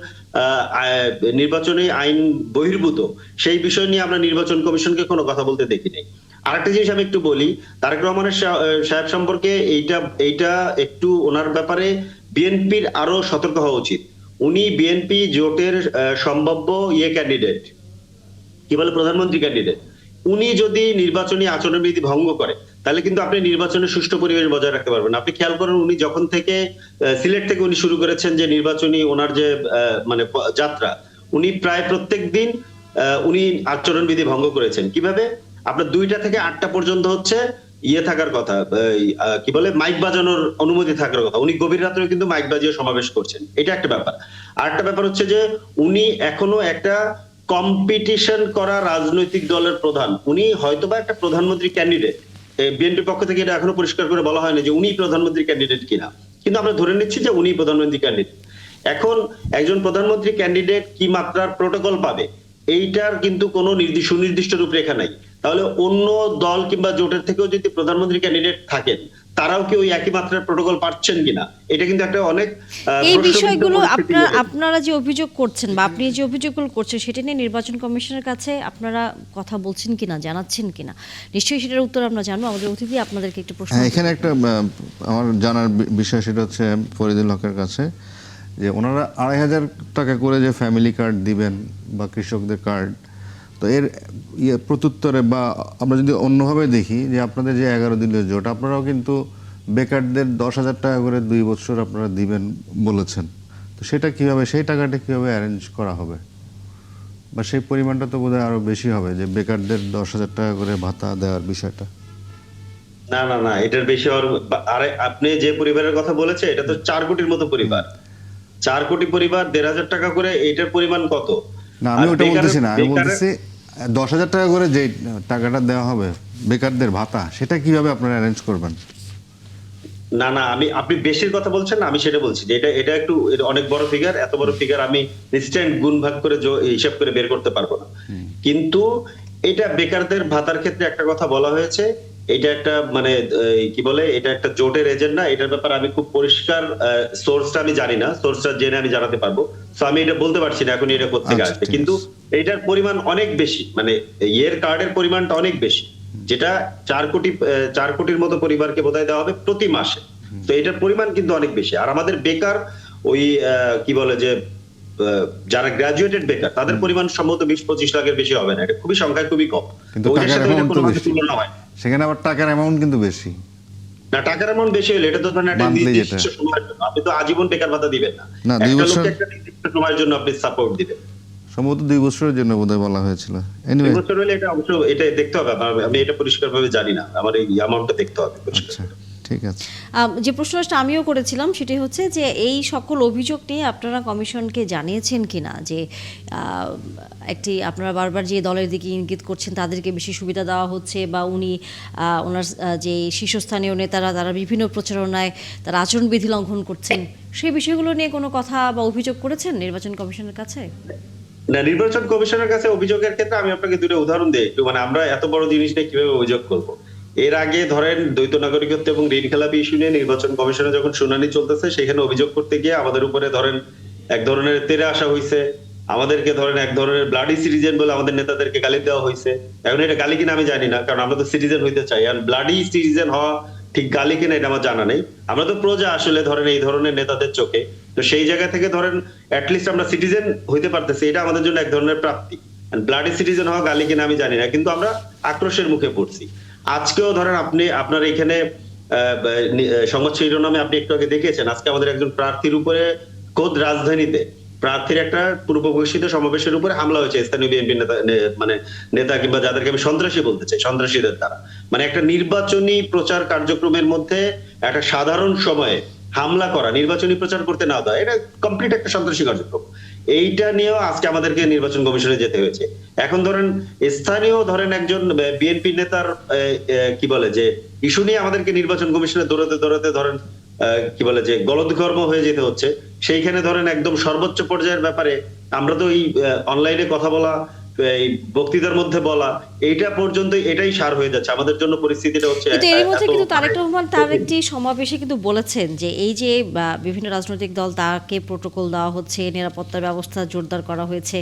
নির্বাচনী আইন বহির্ভূত, সেই বিষয় নিয়ে আমরা নির্বাচন কমিশনকে কোনো কথা বলতে দেখি নাই। আরেকটা জিনিস আমি একটু বলি, তারেক রহমানের সাহেব সম্পর্কে এইটা একটু ওনার ব্যাপারে বিএনপির আরো সতর্ক হওয়া উচিত। উনি বিএনপি জোটের সম্ভাব্য ক্যান্ডিডেট, কি বলে, প্রধানমন্ত্রী ক্যান্ডিডেট। উনি যদি নির্বাচনী আচরণবিধি ভঙ্গ করে তাহলে কিন্তু আপনি নির্বাচনের সুষ্ঠু পরিবেশ বজায় রাখতে পারবেন। আপনি খেয়াল করেন উনি যখন থেকে সিলেট থেকে উনি শুরু করেছেন যে নির্বাচনী ওনার যে মানে যাত্রা, উনি প্রায় প্রত্যেক দিন উনি আচরণবিধি ভঙ্গ করেছেন। কিভাবে? আপনার 2টা থেকে 8টা পর্যন্ত হচ্ছে থাকার কথা, কি বলে, মাইক বাজানোর অনুমতি থাকার কথা। উনি গভীর রাত্রেও কিন্তু মাইক বাজিয়ে সমাবেশ করছেন, এটা একটা ব্যাপার। আরেকটা ব্যাপার হচ্ছে যে উনি এখনো একটা কম্পিটিশন করা রাজনৈতিক দলের প্রধান। উনি হয়তোবা একটা প্রধানমন্ত্রী ক্যান্ডিডেট, বিএনপির পক্ষ থেকে এটা এখনো পরিষ্কার করে বলা হয়নি যে উনি প্রধানমন্ত্রী ক্যান্ডিডেট কিনা, কিন্তু আমরা ধরে নিচ্ছি যে উনি প্রধানমন্ত্রী ক্যান্ডিডেট। এখন একজন প্রধানমন্ত্রী ক্যান্ডিডেট কি মাত্রার প্রোটোকল পাবে এইটার কিন্তু কোনো সুনির্দিষ্ট রূপরেখা নাই। তাহলে অন্য দল কিংবা জোটের থেকেও যদি প্রধানমন্ত্রী ক্যান্ডিডেট থাকেন, তারাও কি ওই একই মাত্রার প্রোটোকল পাচ্ছেন কিনা, এটা কিন্তু একটা অনেক এই বিষয়গুলো আপনারা যে অভিযোগ করছেন বা আপনি যে অভিযোগগুলো করছেন সেটা নিয়ে নির্বাচন কমিশনের কাছে আপনারা কথা বলছেন কিনা, জানাচ্ছেন কিনা? নিশ্চয়ই সেটার উত্তর আমরা জানবো। আমাদের অতিথি আপনাদেরকে একটু প্রশ্ন, এখানে একটা আমার জানার বিষয়, সেটা হচ্ছে ফরিদুল হকের কাছে, যে ওনারা 2,500 টাকা করে যে ফ্যামিলি কার্ড দিবেন বা কৃষকদের কার্ড, তো এর প্রত্যুত্তরে বা আমরা যদি অন্যভাবে দেখি যে আপনাদের যে 11 দলীয় জোট, আপনারাও কিন্তু বেকারদের 10,000 টাকা করে 2 বছর আপনারা দিবেন বলেছেন, তো সেটা কিভাবে, সেই টাকাটা কিভাবে অ্যারেঞ্জ করা হবে? বা সেই পরিমাণটা তো বোধহয় আরো বেশি হবে, যে বেকারদের 10,000 টাকা করে ভাতা দেওয়ার বিষয়টা। না না না, এটার বেশি হওয়ার আরে আপনি যে পরিবারের কথা বলেছে এটা তো 4 কোটির মতো পরিবার, 4 কোটি পরিবার 1,500 টাকা করে, এটার পরিমাণ কত? না, আমি আর ওটা বলতেছি না, আমি বেকারের বলতেছি 10,000 টাকা করে যে টাকাটা দেওয়া হবে বেকারদের ভাতা, সেটা কিভাবে আপনারা অ্যারেঞ্জ করবেন? না না, আপনি বেশির কথা বলছেন না, আমি সেটা বলছি যে এটা একটু এটা অনেক বড় ফিগার, এত বড় ফিগার আমি নিশ্চয় গুণ ভাগ করে হিসাব করে বের করতে পারবো না। কিন্তু এটা বেকারদের ভাতার ক্ষেত্রে একটা কথা বলা হয়েছে, এটা একটা মানে কি বলে, এটা একটা জোটের এজেন্ডা। এটার ব্যাপারে আমি খুব পরিষ্কার সোর্সটা আমি জানি না, সোর্সটা জেনে আমি জানাতে পারবো। তো আমি এটা বলতে পারছি না এখন এটা কোথেকে আচ্ছা, আসবে, ঠিক কিন্তু আছে। এটার পরিমাণ অনেক বেশি, মানে ইয়ের কার্ডের পরিমাণটা অনেক বেশি, যেটা 4 কোটির মতো পরিবারকে বোধহয় দেওয়া হবে প্রতি মাসে। তো এটার পরিমাণ কিন্তু অনেক বেশি। আর আমাদের বেকার ওই কি বলে যে যারা গ্রাজুয়েটেড বেকার, তাদের পরিমাণ সম্ভবত 20-25 লাখের বেশি হবে না, এটা খুবই সংখ্যায় খুবই কম। কিন্তু তো ওইটার টাকার সাথে ওইটা অ্যামাউন্ট তো কোনোভাবে বেশি, তুলনা হয় না। সেখানে আবার টাকার অ্যামাউন্ট কিন্তু বেশি। না, টাকার অ্যামাউন্ট বেশি হলে এটা তো ধরেন একটা Monthly নির্দিষ্ট যেটা। সময়ের জন্য, আপনি তো আজীবন বেকার ভাতা দিবেন না। না, 2 একটা বছর, লোককে একটা নির্দিষ্ট সময়ের জন্য আপনি সাপোর্ট দিবেন। সম্ভবত 2 বছরের জন্য বোধহয় বলা হয়েছিল। 2 এনিওয়ে, বছর হলে এটা অবশ্য এটা দেখতে হবে, আমি এটা পরিষ্কারভাবে জানি না, আমার এই অ্যামাউন্টটা দেখতে হবে পরিষ্কার। আচ্ছা, ঠিক আছে। যে প্রশ্নটা আমিও করেছিলাম সেটি হচ্ছে যে এই সকল অভিযোগ নিয়ে আপনারা কমিশনকে জানিয়েছেন কিনা, যে একটি আপনারা বারবার যে দলের দিকে ইঙ্গিত করছেন তাদেরকে বেশি সুবিধা দেওয়া হচ্ছে, বা উনি ওনার যে শীর্ষস্থানীয় নেতারা তারা বিভিন্ন প্রচারণায় তারা আচরণবিধি লঙ্ঘন করছেন, সেই বিষয়গুলো নিয়ে কোনো কথা বা অভিযোগ করেছেন নির্বাচন কমিশনের কাছে? না, নির্বাচন কমিশনের কাছে অভিযোগের ক্ষেত্রে আমি আপনাকে দুটো উদাহরণ দিই একটু, মানে আমরা এত বড় জিনিস নিয়ে কিভাবে অভিযোগ করব। এর আগে ধরেন দ্বৈত নাগরিকত্ব এবং ঋণ খেলাপি ইস্যু নিয়ে নির্বাচন কমিশনে যখন শুনানি চলতেছে, সেখানে অভিযোগ করতে গিয়ে আমাদের উপরে ধরেন এক ধরনের তেড়ে আসা হয়েছে, আমাদেরকে ধরেন এক ধরনের ব্লাডি সিটিজেন বলে আমাদের নেতাদেরকে গালি দেওয়া হয়েছে। এখন এটা গালি কিনা আমি জানি না, কারণ আমরা তো সিটিজেন হইতে চাই, আর ব্লাডি সিটিজেন হওয়া ঠিক গালি কিনা এটা আমার জানা নেই। আমরা তো প্রজা আসলে ধরেন এই ধরনের নেতাদের চোখে, তো সেই জায়গা থেকে ধরেন অ্যাটলিস্ট আমরা সিটিজেন হইতে পারতেছি, এটা আমাদের জন্য এক ধরনের প্রাপ্তি। ব্লাডি সিটিজেন হওয়া গালি কিনা আমি জানি না, কিন্তু আমরা আক্রোশের মুখে পড়ছি। আজকেও ধরেন আপনি আপনার এখানে সংবাদ শিরোনামে আপনি একটু আগে দেখেছেন, আজকে আমাদের একজন প্রার্থীর উপরে খোদ রাজধানীতে প্রার্থীর একটা পূর্ব ঘোষিত সমাবেশের উপরে হামলা হয়েছে স্থানীয় বিএনপি মানে নেতা কিংবা যাদেরকে আমি সন্ত্রাসী বলতে চাই, সন্ত্রাসীদের দ্বারা। মানে একটা নির্বাচনী প্রচার কার্যক্রমের মধ্যে একটা সাধারণ সময়ে হামলা করা, নির্বাচনী প্রচার করতে না দেওয়া, এটা কমপ্লিট একটা সন্ত্রাসী কার্যক্রম। এইটা নিয়েও আজকে আমাদেরকে নির্বাচন কমিশনে যেতে হয়েছে। এখন ধরেন স্থানীয় ধরেন একজন বিএনপি নেতার কি বলে যে ইস্যু নিয়ে আমাদেরকে নির্বাচন কমিশনে দৌড়াতে দৌড়াতে ধরেন কি বলে যে গলদঘর্ম হয়ে যেতে হচ্ছে। সেইখানে ধরেন একদম সর্বোচ্চ পর্যায়ের ব্যাপারে আমরা তো এই অনলাইনে কথা বলা, এই বক্তৃতার মধ্যে বলা, এইটা পর্যন্ত এটাই সার হয়ে যাচ্ছে আমাদের জন্য। পরিস্থিতিটা হচ্ছে কিন্তু এর মধ্যে কিন্তু তারেক রহমান তার একটি সমাবেশে কিন্তু বলেছেন যে এই যে বিভিন্ন রাজনৈতিক দল তাকে প্রোটোকল দেওয়া হচ্ছে, নিরাপত্তা ব্যবস্থা জোরদার করা হয়েছে,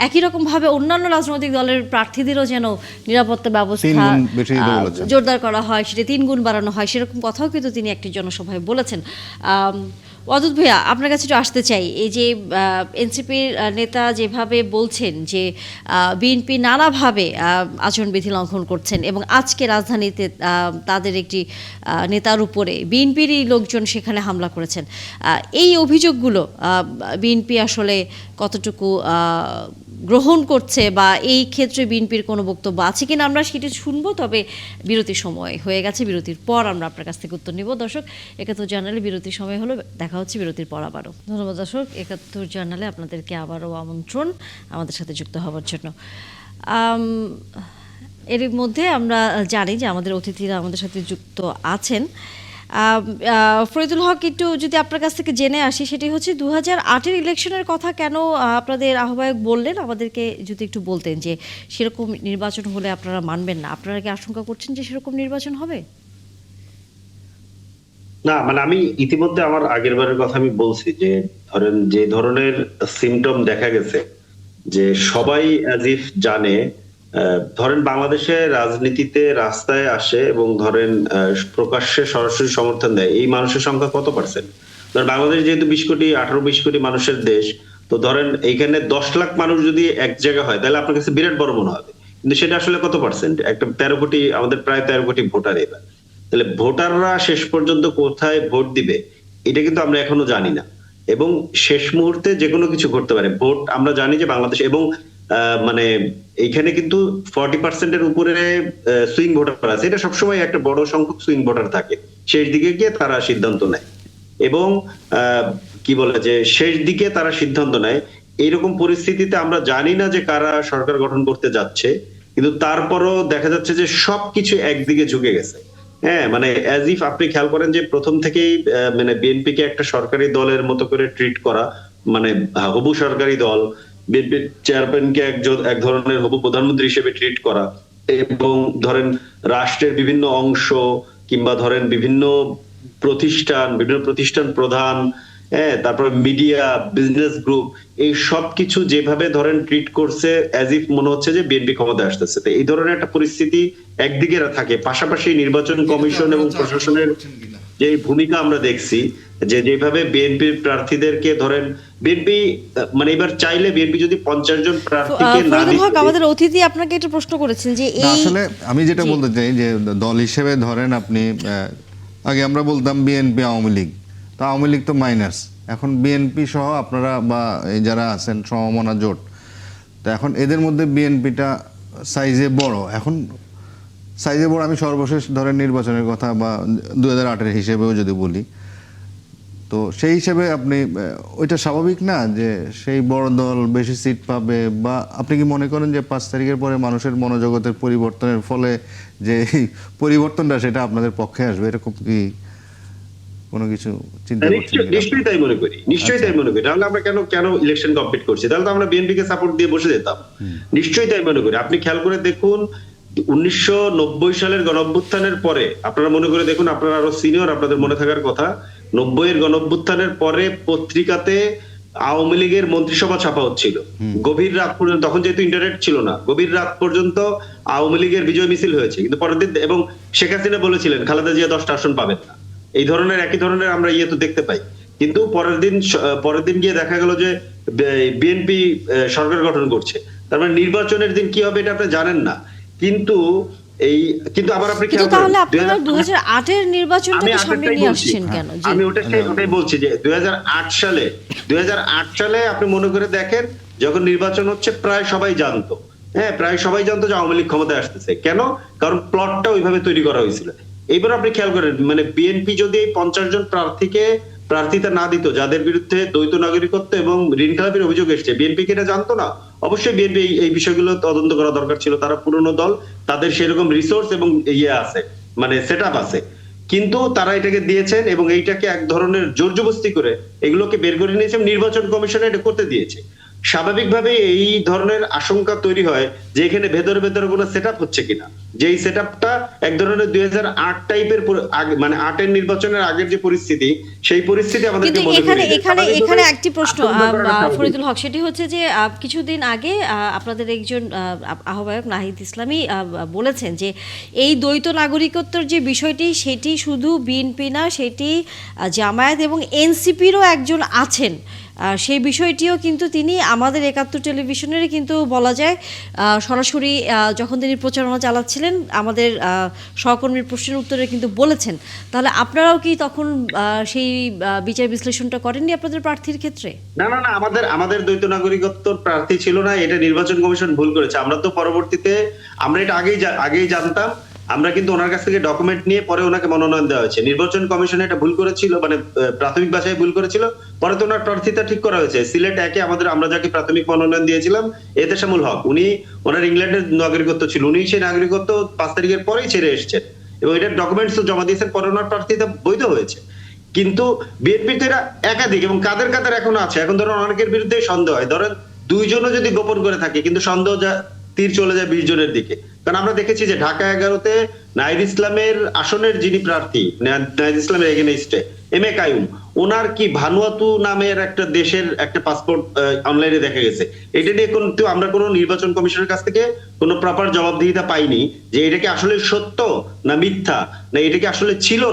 একই রকম ভাবে অন্যান্য রাজনৈতিক দলের প্রার্থীদেরও যেন নিরাপত্তা ব্যবস্থা 3 গুণ বেশি দিতে বলেছেন। জোরদার করা হয়, সেটা 3 গুণ বাড়ানো হয়, সেরকম কথাও কিন্তু তিনি একটি জনসভায় বলেছেন। অদূত ভাইয়া, আপনার কাছে একটু আসতে চাই, এই যে এনসিপির নেতা যেভাবে বলছেন যে বিএনপি নানাভাবে আচরণবিধি লঙ্ঘন করছেন, এবং আজকে রাজধানীতে তাদের একটি নেতার উপরে বিএনপিরই লোকজন সেখানে হামলা করেছেন, এই অভিযোগগুলো বিএনপি আসলে কতটুকু গ্রহণ করছে, বা এই ক্ষেত্রে বিএনপির কোনো বক্তব্য আছে কিনা আমরা সেটি শুনবো। তবে বিরতির সময় হয়ে গেছে, বিরতির পর আমরা আপনার কাছ থেকে উত্তর নিব। দর্শক, ৭১ জার্নালে বিরতির সময় হলো, দেখা হচ্ছে বিরতির পর আবারও। ধন্যবাদ দর্শক, ৭১ জার্নালে আপনাদেরকে আবারও আমন্ত্রণ আমাদের সাথে যুক্ত হওয়ার জন্য। এর মধ্যে আমরা জানি যে আমাদের অতিথিরা আমাদের সাথে যুক্ত আছেন। ফরিদুল হক, একটু যদি আপনার কাছ থেকে জেনে আসি, সেটি হচ্ছে 2008-এর ইলেকশনের কথা কেন আপনাদের আহ্বায়ক বললেন, আমাদেরকে যদি একটু বলতেন যে সেরকম নির্বাচন হলে আপনারা মানবেন না, আপনারা কি আশঙ্কা করছেন যে সেরকম নির্বাচন হবে? না, মানে আমি ইতিমধ্যে আমার আগের বারের কথা আমি বলছি যে ধরেন যে ধরনের সিমটম দেখা গেছে, যে সবাই অ্যাজ ইফ জানে, ধরেন বাংলাদেশে রাজনীতিতে রাস্তায় আসে এবং ধরেন প্রকাশ্যে সরাসরি সমর্থন দেয় এই মানুষের সংখ্যা কত পার্সেন্ট? ধরেন বাংলাদেশ যেহেতু 18-20 কোটি মানুষের দেশ, তো ধরেন এইখানে 10 লাখ মানুষ যদি এক জায়গা হয় তাহলে আপনার কাছে বিরাট বড় মনে হবে, কিন্তু সেটা আসলে কত পার্সেন্ট? একটা 13 কোটি, আমাদের প্রায় 13 কোটি ভোটার এবার। তাহলে ভোটাররা শেষ পর্যন্ত কোথায় ভোট দিবে এটা কিন্তু আমরা এখনো জানি না, এবং শেষ মুহূর্তে যে কোনো কিছু ঘটতে পারে। ভোট আমরা জানি যে বাংলাদেশ এবং মানে এইখানে কিন্তু 40% উপরে সুইং ভোটার আছে, এটা সবসময় একটা বড় সংখ্যক সুইং ভোটার থাকে, শেষ দিকে গিয়ে তারা সিদ্ধান্ত নেয় এবং কি বলে যে শেষ দিকে তারা সিদ্ধান্ত নেয়। এইরকম পরিস্থিতিতে আমরা জানি না যে কারা সরকার গঠন করতে যাচ্ছে, কিন্তু তারপরও দেখা যাচ্ছে যে সবকিছু একদিকে ঝুঁকে গেছে। হ্যাঁ, মানে অ্যাজ ইফ আপনি খেয়াল করেন যে প্রথম থেকেই মানে বিএনপি কে একটা সরকারি দলের মতো করে ট্রিট করা, মানে হবু সরকারি দল, বিএনপির চেয়ারম্যানকে এক ধরনের হবু প্রধানমন্ত্রী হিসেবে ট্রিট করা, এবং ধরেন রাষ্ট্রের বিভিন্ন অংশ কিংবা ধরেন বিভিন্ন প্রতিষ্ঠান প্রধান, হ্যাঁ, তারপরে মিডিয়া, বিজনেস গ্রুপ, এই সব কিছু যেভাবে ধরেন ট্রিট করছে অ্যাজ ইফ মনে হচ্ছে যে বিএনপি ক্ষমতায় আসতেছে। তো এই ধরনের একটা পরিস্থিতি একদিকে থাকে, পাশাপাশি নির্বাচন কমিশন এবং প্রশাসনের যে ভূমিকা আমরা দেখছি যে যেভাবে বিএনপির প্রার্থীদেরকে ধরেন বিএনপি মানে এবার চাইলে বিএনপি যদি 50 জন প্রার্থীকে না ফরিদুল হক, দিতে, আমাদের অতিথি আপনাকে একটা প্রশ্ন করেছেন যে না, এই আসলে আমি যেটা বলতে চাই যে দল হিসেবে ধরেন আপনি আগে আমরা বলতাম বিএনপি আওয়ামী লীগ, তো আওয়ামী লীগ তো মাইনাস, এখন বিএনপি সহ আপনারা বা এই যারা আছেন সমমনা জোট, তো এখন এদের মধ্যে বিএনপিটা সাইজে বড়, এখন সাইজে বড়। আমি সর্বশেষ ধরেন নির্বাচনের কথা বা 2008-এর হিসেবেও যদি বলি, তো সেই হিসেবে আপনি ওইটা স্বাভাবিক না যে সেই বড় দল বেশি সিট পাবে? বা আপনি কি মনে করেন যে 5 তারিখের পরে মানুষের মনোজগতের পরিবর্তনের ফলে যে এই পরিবর্তনটা সেটা আপনাদের পক্ষে আসবে, এরকম কি কোনো কিছু চিন্তা করছেন? নিশ্চয়ই তাই মনে করি, নিশ্চয়ই তাই মনে করি। তাহলে আমরা কেন ইলেকশন কমপ্লিট করছি? তাহলে তো আমরা বিএনপি কে সাপোর্ট দিয়ে বসে যেতাম। নিশ্চয়ই তাই মনে করি। আপনি খেয়াল করে দেখুন 1990 সালের গণঅভ্যুত্থানের পরে, আপনারা মনে করে দেখুন, আপনারা আরো সিনিয়র, আপনাদের মনে থাকার কথা, 90-এর গণঅভ্যুত্থানের পরে পত্রিকাতে আওয়ামী লীগের মন্ত্রিসভা ছাপা হচ্ছিল গভীর রাত পর্যন্ত, তখন যেহেতু ইন্টারনেট ছিল না, গভীর রাত পর্যন্ত আওয়ামী লীগের বিজয় মিছিল হয়েছে, কিন্তু পরের দিন, এবং শেখ হাসিনা বলেছিলেন খালেদা জিয়া 10টা আসন পাবেন না। এই ধরনের একই ধরনের আমরা তো দেখতে পাই, কিন্তু পরের দিন গিয়ে দেখা গেল যে বিএনপি সরকার গঠন করছে। তার মানে নির্বাচনের দিন কি হবে এটা আপনি জানেন না। কিন্তু আবার আপনি কিন্তু খেয়াল করেন, তাহলে আপনারা 2008-এর নির্বাচনটাকে সামনে নিয়ে আসছেন কেন? জি, আমি ওটাই বলছি যে 2008 সালে আপনি মনে করে দেখেন, যখন নির্বাচন হচ্ছে প্রায় সবাই জানতো, হ্যাঁ, প্রায় সবাই জানতো যে আওয়ামী লীগ ক্ষমতায় আসতেছে। কেন? কারণ প্লটটা ওইভাবে তৈরি করা হয়েছিল। এইবার আপনি খেয়াল করেন, মানে বিএনপি যদি এই 50 জন প্রার্থীকে প্রার্থিতা না দিত, যাদের বিরুদ্ধে দ্বৈত নাগরিকত্ব এবং ঋণ খেলাপির অভিযোগ এসছে, বিএনপি কি এটা জানতো না? অবশ্যই বিএনপি এই বিষয়গুলো তদন্ত করা দরকার ছিল। তারা পুরনো দল, তাদের সেরকম রিসোর্স এবং আছে, মানে সেটআপ আছে, কিন্তু তারা এটাকে দিয়েছেন এবং এইটাকে এক ধরনের জোর জবরদস্তি করে এগুলোকে বের করে নিয়েছে, নির্বাচন কমিশনে এটা করতে দিয়েছে। স্বাভাবিকভাবে এই ধরনের আশঙ্কা তৈরি হয় যে এখানে ভেতরে কোনো সেটআপ হচ্ছে কিনা, যে এই সেটআপটা এক ধরনের 2008 টাইপের, মানে 8-এর নির্বাচনের আগের যে পরিস্থিতি, সেই পরিস্থিতি আমাদেরকে কিন্তু মনে করিয়ে দেয়। এখানে একটি প্রশ্ন আশঙ্কা করাটা স্বাভাবিক। ফরিদুল হক, সেটি হচ্ছে যে কিছুদিন আগে আপনাদের একজন আহ্বায়ক নাহিদ ইসলামী বলেছেন যে এই দ্বৈত নাগরিকত্বের যে বিষয়টি, সেটি শুধু বিএনপি না, সেটি জামায়াত এবং এনসিপিরও একজন আছেন। সেই বিষয়টিও কিন্তু তিনি আমাদের 71 টেলিভিশনের কিন্তু বলা যায় সরাসরি যখন তিনি প্রচারণা চালাচ্ছিলেন আমাদের সহকর্মীর প্রশ্নের উত্তরে কিন্তু বলেছেন। তাহলে আপনারাও কি তখন সেই বিচার বিশ্লেষণটা করেননি আপনাদের প্রার্থীর ক্ষেত্রে? না, আমাদের দ্বৈত নাগরিকত্ব প্রার্থী ছিল না, এটা নির্বাচন কমিশন ভুল করেছে। আমরা তো পরবর্তীতে আমরা এটা আগেই জানতাম, আমরা কিন্তু ওনার কাছ থেকে ডকুমেন্ট নিয়ে পরে ওনাকে মনোনয়ন দেওয়া হয়েছে। নির্বাচন কমিশন এটা ভুল করেছিল, মানে প্রাথমিক বাছাই ভুল করেছিল, পরে তো ওনার প্রার্থিতা ঠিক করা হয়েছে। সিলেট 1-এ আমরা যাকে প্রাথমিক মনোনয়ন দিয়েছিলাম, এতেশামুল হক, উনি ওনার ইংল্যান্ডের নাগরিকত্ব ছিল, উনি সেই নাগরিকত্ব 5 তারিখের পরেই ছেড়ে এসেছেন এবং এটার ডকুমেন্টস জমা দিয়েছেন, পরে ওনার প্রার্থিতা বৈধ হয়েছে। কিন্তু বিএনপিতে এরা একাধিক এবং কাদের এখনো আছে। এখন ধরেন অনেকের বিরুদ্ধে সন্দেহ হয়, ধরেন 2 জনও যদি গোপন করে থাকে, কিন্তু সন্দেহ তীর চলে যায় 20 জনের দিকে। কারণ আমরা দেখেছি যে ঢাকা 11-তে নাহিদ ইসলামের আসনের যিনি প্রার্থী, নাহিদ ইসলামের এগেইনস্টে এম.এ. কাইয়ুম, ওনার কি ভানুয়াতু নামের একটা দেশের একটা পাসপোর্ট অনলাইনে দেখা গেছে। এটা নিয়ে কিন্তু আমরা কোনো নির্বাচন কমিশনের কাছ থেকে কোনো প্রপার জবাবদিহিতা পাইনি যে এটা কি আসলে সত্য না মিথ্যা, না এটা কি আসলে ছিল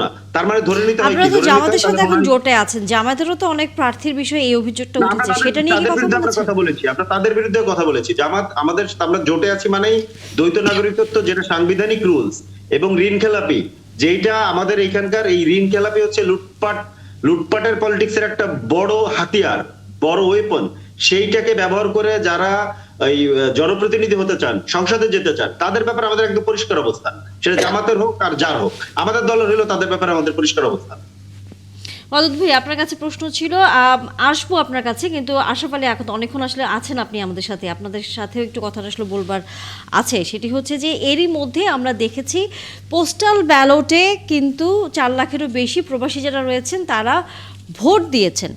না। তার মানে ধরে নিতে হয়, আপনারা তো জামাতের সাথে এখন জোটে আছেন, জামাতেরও তো অনেক প্রার্থীর বিষয়ে এই অভিযোগটা উঠেছে, সেটা নিয়ে কথা বলেছি। আমরা তাদের বিরুদ্ধে কথা বলেছি। জামাত আমরা জোটে আছি মানেই দ্বৈত নাগরিকত্ব, যেটা সাংবিধানিক রুলস, এবং ঋণ খেলাপি যেটা আমাদের এখানকার এই ঋণ খেলাপি হচ্ছে লুটপাটের পলিটিক্সের একটা বড় হাতিয়ার, বড় ওয়েপন। সেইটাকে ব্যবহার করে যারা এই জনপ্রতিনিধি হতে চান, সংসদে যেতে চান, তাদের ব্যাপারে আমাদের একদম পরিষ্কার অবস্থান, সেটা জামাতের হোক আর যার হোক, আমাদের দলের হলেও তাদের ব্যাপারে আমাদের পরিষ্কার অবস্থান। অদূত ভাই, আপনার কাছে প্রশ্ন ছিল, আসবো আপনার কাছে, কিন্তু আশরাফ আলী এখন অনেকক্ষণ আসলে আছেন আপনি আমাদের সাথে, আপনাদের সাথেও একটু কথাটা আসলে বলবার আছে। সেটি হচ্ছে যে এরই মধ্যে আমরা দেখেছি পোস্টাল ব্যালটে কিন্তু 4 লাখেরও বেশি প্রবাসী যারা রয়েছেন তারা ভোট দিয়েছেন।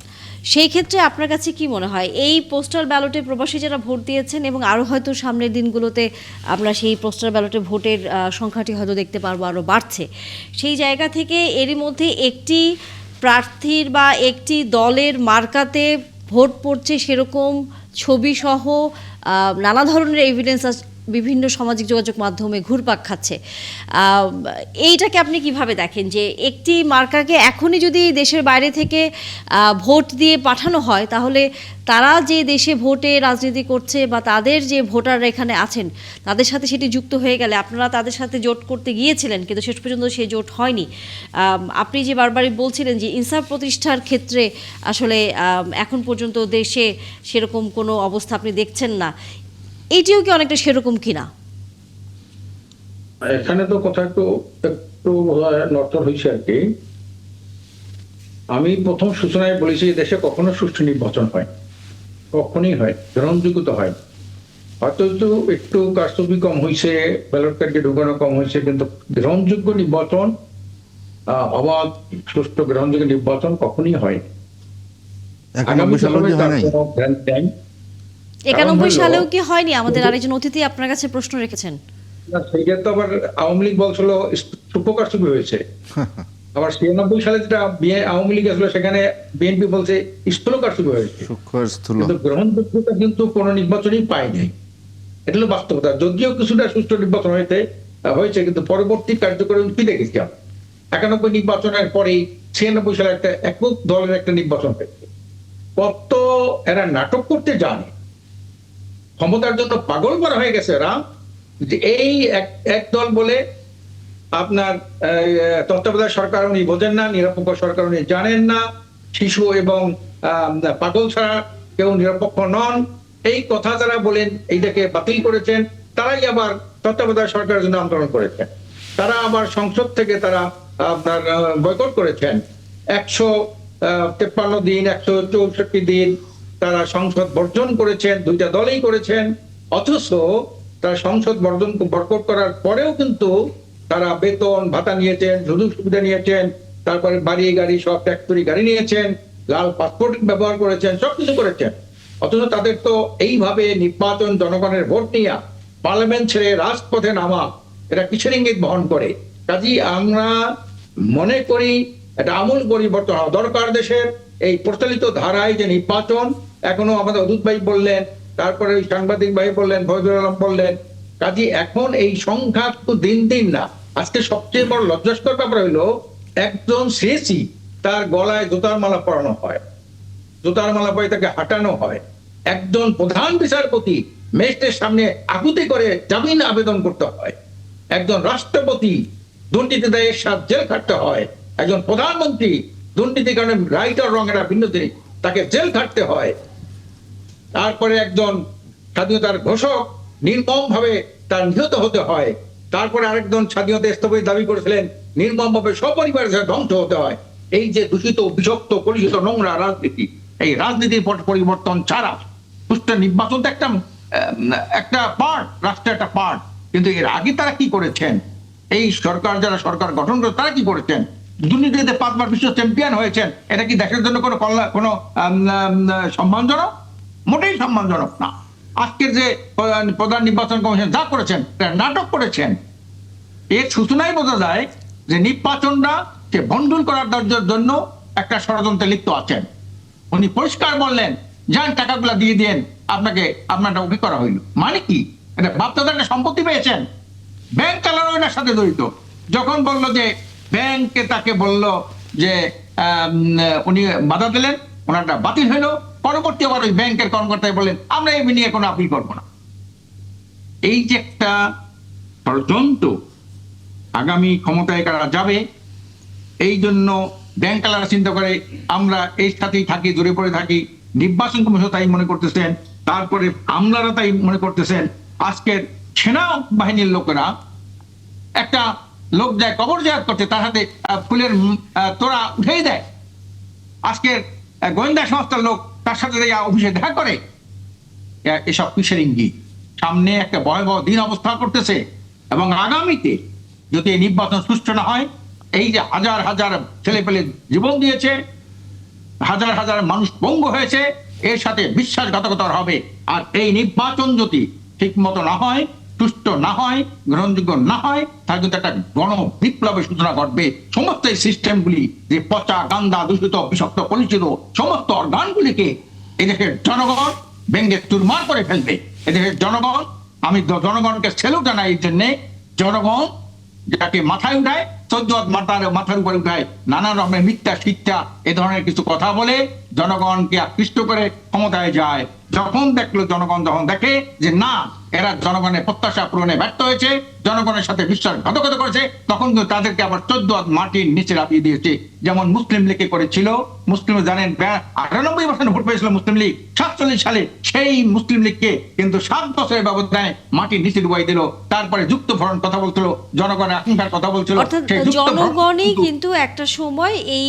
সেই ক্ষেত্রে আপনার কাছে কি মনে হয়, এই পোস্টাল ব্যালটে প্রবাসী যারা ভোট দিয়েছেন এবং আরও হয়তো সামনের দিনগুলোতে আমরা সেই পোস্টাল ব্যালটে ভোটের সংখ্যাটি হয়তো দেখতে পারবো আরও বাড়ছে, সেই জায়গা থেকে এরই মধ্যে একটি প্রার্থীর বা একটি দলের মার্কাতে ভোট পড়ছে সেরকম ছবিসহ নানা ধরনের এভিডেন্স বিভিন্ন সামাজিক যোগাযোগ মাধ্যমে ঘুরপাক খাচ্ছে। এইটাকে আপনি কিভাবে দেখেন যে একটি মার্কাকে এখনই যদি দেশের বাইরে থেকে ভোট দিয়ে পাঠানো হয়, তাহলে তারা যে দেশে ভোটে রাজনীতি করছে বা তাদের যে ভোটাররা এখানে আছেন তাদের সাথে সেটি যুক্ত হয়ে গেলে, আপনারা তাদের সাথে জোট করতে গিয়েছিলেন কিন্তু শেষ পর্যন্ত সেই জোট হয়নি। আপনি যে বারবারই বলছিলেন যে ইনসাফ প্রতিষ্ঠার ক্ষেত্রে আসলে এখন পর্যন্ত দেশে সেরকম কোনো অবস্থা আপনি দেখছেন না, এইটিও কি অনেকটা সেরকম কিনা? এখানে তো কথা একটু নড়চড় হয়েছে আর কি। আমি প্রথম সূচনায় বলেছি দেশে কখনো সুষ্ঠু নির্বাচন হয়, কখনই হয়, গ্রহণযোগ্যতা হয়। হয়তো একটু কারচুপি কম হয়েছে, ব্যালট কার্ডে ঢুকানো কম হয়েছে, কিন্তু গ্রহণযোগ্য নির্বাচন, অবাধ সুষ্ঠু গ্রহণযোগ্য নির্বাচন কখনই হয়। 91 সালেও কি হয় নাই? 91 সালেও কি হয়নি? আমাদের আরেকজন অতিথি আপনার কাছে প্রশ্ন রেখেছেন। সেইটা তো আবার আওয়ামী লীগ বলছিল সুপ্রকারচুপি হয়েছে। আবার 96 সালে যেটা আওয়ামী লীগ আসলে সেখানে বিএনপি বলছে স্থূলকারচুপি হয়েছে। কিন্তু গ্রহণযোগ্যতা কিন্তু কোন নির্বাচনই পায় নাই, এটা হলো বাস্তবতা। যদিও কিছুটা সুষ্ঠু নির্বাচন হয়েছে, কিন্তু পরবর্তী কার্যকরী কি দেখেছি আমরা 91 নির্বাচনের পরেই 96 সালে একটা একক দলের একটা নির্বাচন হয়েছে। কত এরা নাটক করতে জানে, ক্ষমতার জন্য পাগল করা হয়ে গেছে এরা, যে এই এক দল বলে আপনার তত্ত্বাবধায়ক সরকার উনি বোঝেন না, নিরপেক্ষ সরকার উনি জানেন না, শিশু এবং পাগল ছাড়া কেউ নিরপেক্ষ নন, এই কথা যারা বলেন এইটাকে বাতিল করেছেন, তারাই আবার তত্ত্বাবধায়ক সরকারের জন্য আন্দোলন করেছেন। তারা আবার সংসদ থেকে তারা আপনার বয়কট করেছেন। 153 দিন, 164 দিন তারা সংসদ বর্জন করেছেন, দুইটা দলেই করেছেন। অথচ তারা সংসদ বয়কট করার পরেও কিন্তু তারা বেতন ভাতা নিয়েছেন, সুযোগ সুবিধা নিয়েছেন, তারপরে বাড়ি গাড়ি সব ট্যাক্সি গাড়ি নিয়েছেন, লাল পাসপোর্ট ব্যবহার করেছেন, সবকিছু করেছেন। অথচ তাদের তো এইভাবে নির্বাচন, জনগণের ভোট নিয়ে পার্লামেন্ট ছেড়ে রাজপথে নামা, এটা কিসের ইঙ্গিত বহন করে? কাজেই আমরা মনে করি এটা আমূল পরিবর্তন হওয়া দরকার দেশের। এই প্রচলিত ধারায় যে নির্বাচন, এখনো আমাদের অদূত ভাই বললেন, তারপরে ওই সাংবাদিক ভাই বললেন, ফজলুল আলম বললেন, কাজে এখন এই সংখ্যা তো দিন দিন না। আজকে সবচেয়ে বড় লজ্জাস্কর ব্যাপার হইলো, একজন সিএসি তার গলায় জুতার মালা পরানো হয়, জুতার মালা পরে তাকে হাঁটানো হয়। একজন প্রধান বিচারপতি ম্যাজিস্ট্রেটের সামনে আকুতি করে জামিন আবেদন করতে হয়। একজন রাষ্ট্রপতি দুর্নীতি দায়ে 7 জেল খাটতে হয়। একজন প্রধানমন্ত্রী দুর্নীতির কারণে রাইট আর রং এর বিরুদ্ধে তাকে জেল খাটতে হয়। তারপরে একজন স্বাধীনতার ঘোষক নির্মম ভাবে তার নিহত হতে হয়। তারপরে আরেকজন স্বাধীনতা স্থগিত দাবি করেছিলেন, নির্মম ভাবে সপরিবারে ধ্বংস হতে হয়। এই যে দূষিত, বিষাক্ত, কলুষিত, নোংরা রাজনীতি, এই রাজনীতির পরিবর্তন ছাড়া সুষ্ঠু নির্বাচন তো একটা পার্ট, রাষ্ট্রের একটা পার্ট। কিন্তু এর আগে তারা কি করেছেন? এই সরকার, যারা সরকার গঠন করে তারা কি করেছেন? দুর্নীতিতে 5 বার বিশ্ব চ্যাম্পিয়ন হয়েছেন। এটা কি দেশের জন্য কোনো সম্মানজনক? মোটেই সম্মানজনক না। আজকের যে প্রধান নির্বাচন কমিশন যা করেছেন, নাটক করেছেন। এর সূচনাই বোঝা যায় যে নির্বাচনটা সে ভণ্ডুল করার জন্য একটা ষড়যন্ত্রে লিপ্ত আছেন। উনি পরিষ্কার বললেন, যান টাকাগুলা দিয়ে দেন, আপনারটা ওকে করা হইল। মানে কি? এটা বাপদাদার একটা সম্পত্তি পেয়েছেন, ব্যাংক চালানো ওনার সাথে জড়িত। যখন বললো যে ব্যাংকে, তাকে বলল যে উনি বাধা দিলেন, ওনারটা বাতিল হইলো। পরবর্তী আবার ওই ব্যাংকের কর্মকর্তায় বললেন, আমরা এই নিয়ে কোনো আপিল করবো না। এই যে একটা ষড়যন্ত্র, আগামী ক্ষমতায় কারা যাবে, এই জন্য ব্যাংকালারা চিন্তা করে আমরা এই সাথেই থাকি, জড়ে পড়ে থাকি। নির্বাচন কমিশন তাই মনে করতেছেন, তারপরে আমলারা তাই মনে করতেছেন। আজকের সেনা বাহিনীর লোকেরা একটা লোক যায় কবর জিয়ারত করতে, তার হাতে ফুলের তোড়া উঠেই দেয়। আজকের গোয়েন্দা সংস্থার লোক তার সাথে অফিসে দেখা করে। এসব কিসের ইঙ্গিত? সামনে একটা ভয়াবহ দিন অবস্থা করতেছে, এবং আগামীতে যদি এই নির্বাচন সুষ্ঠু না হয়, এই যে হাজার হাজার ছেলে পেলে জীবন দিয়েছে, হাজার হাজার মানুষ পঙ্গু হয়েছে, এর সাথে বিশ্বাসঘাতকতা হবে। আর এই নির্বাচন যদি ঠিক মতো না হয়, সুষ্ঠু না হয়, গ্রহণযোগ্য না হয়, তাহলে কিন্তু একটা গণ বিপ্লবের সূচনা ঘটবে। সমস্ত এই সিস্টেমগুলি, যে পচা গান্দা দূষিত বিষাক্ত কলুষিত সমস্ত অর্গানগুলিকে এদেশের জনগণ ভেঙ্গে চুরমার করে ফেলবে। এদেশের জনগণ, আমি জনগণকে সেলুট জানাই এই জন্যে, জনগণ যাকে মাথায় উঠায়, 14 মাথার উপরে উঠায় নানা রকমের মিথ্যা শিক্ষা এ ধরনের কিছু কথা বলে জনগণকে আকৃষ্ট করে ক্ষমতায় যায়। জনগণ যখন দেখে যে না, এরা জনগণের প্রত্যাশা পূরণে ব্যর্থ হয়েছে, জনগণের সাথে বিশ্বাসঘাতকতা করেছে, তখন কিন্তু তাদেরকে আবার 14 মাটির নিচে রাখিয়ে দিয়েছে। যেমন মুসলিম লীগে করেছিল। মুসলিম জানেন 98% ভোট পেয়েছিল মুসলিম লীগ 47 সালে। সেই মুসলিম লীগকে কিন্তু 7 বছরের ব্যবধানে মাটির নিচে ডুবাই দিল। তারপরে যুক্ত ফ্রন্ট কথা বলছিল, জনগণের আকাঙ্ক্ষার কথা বলছিল। অর্থাৎ জনগণই কিন্তু একটা সময় এই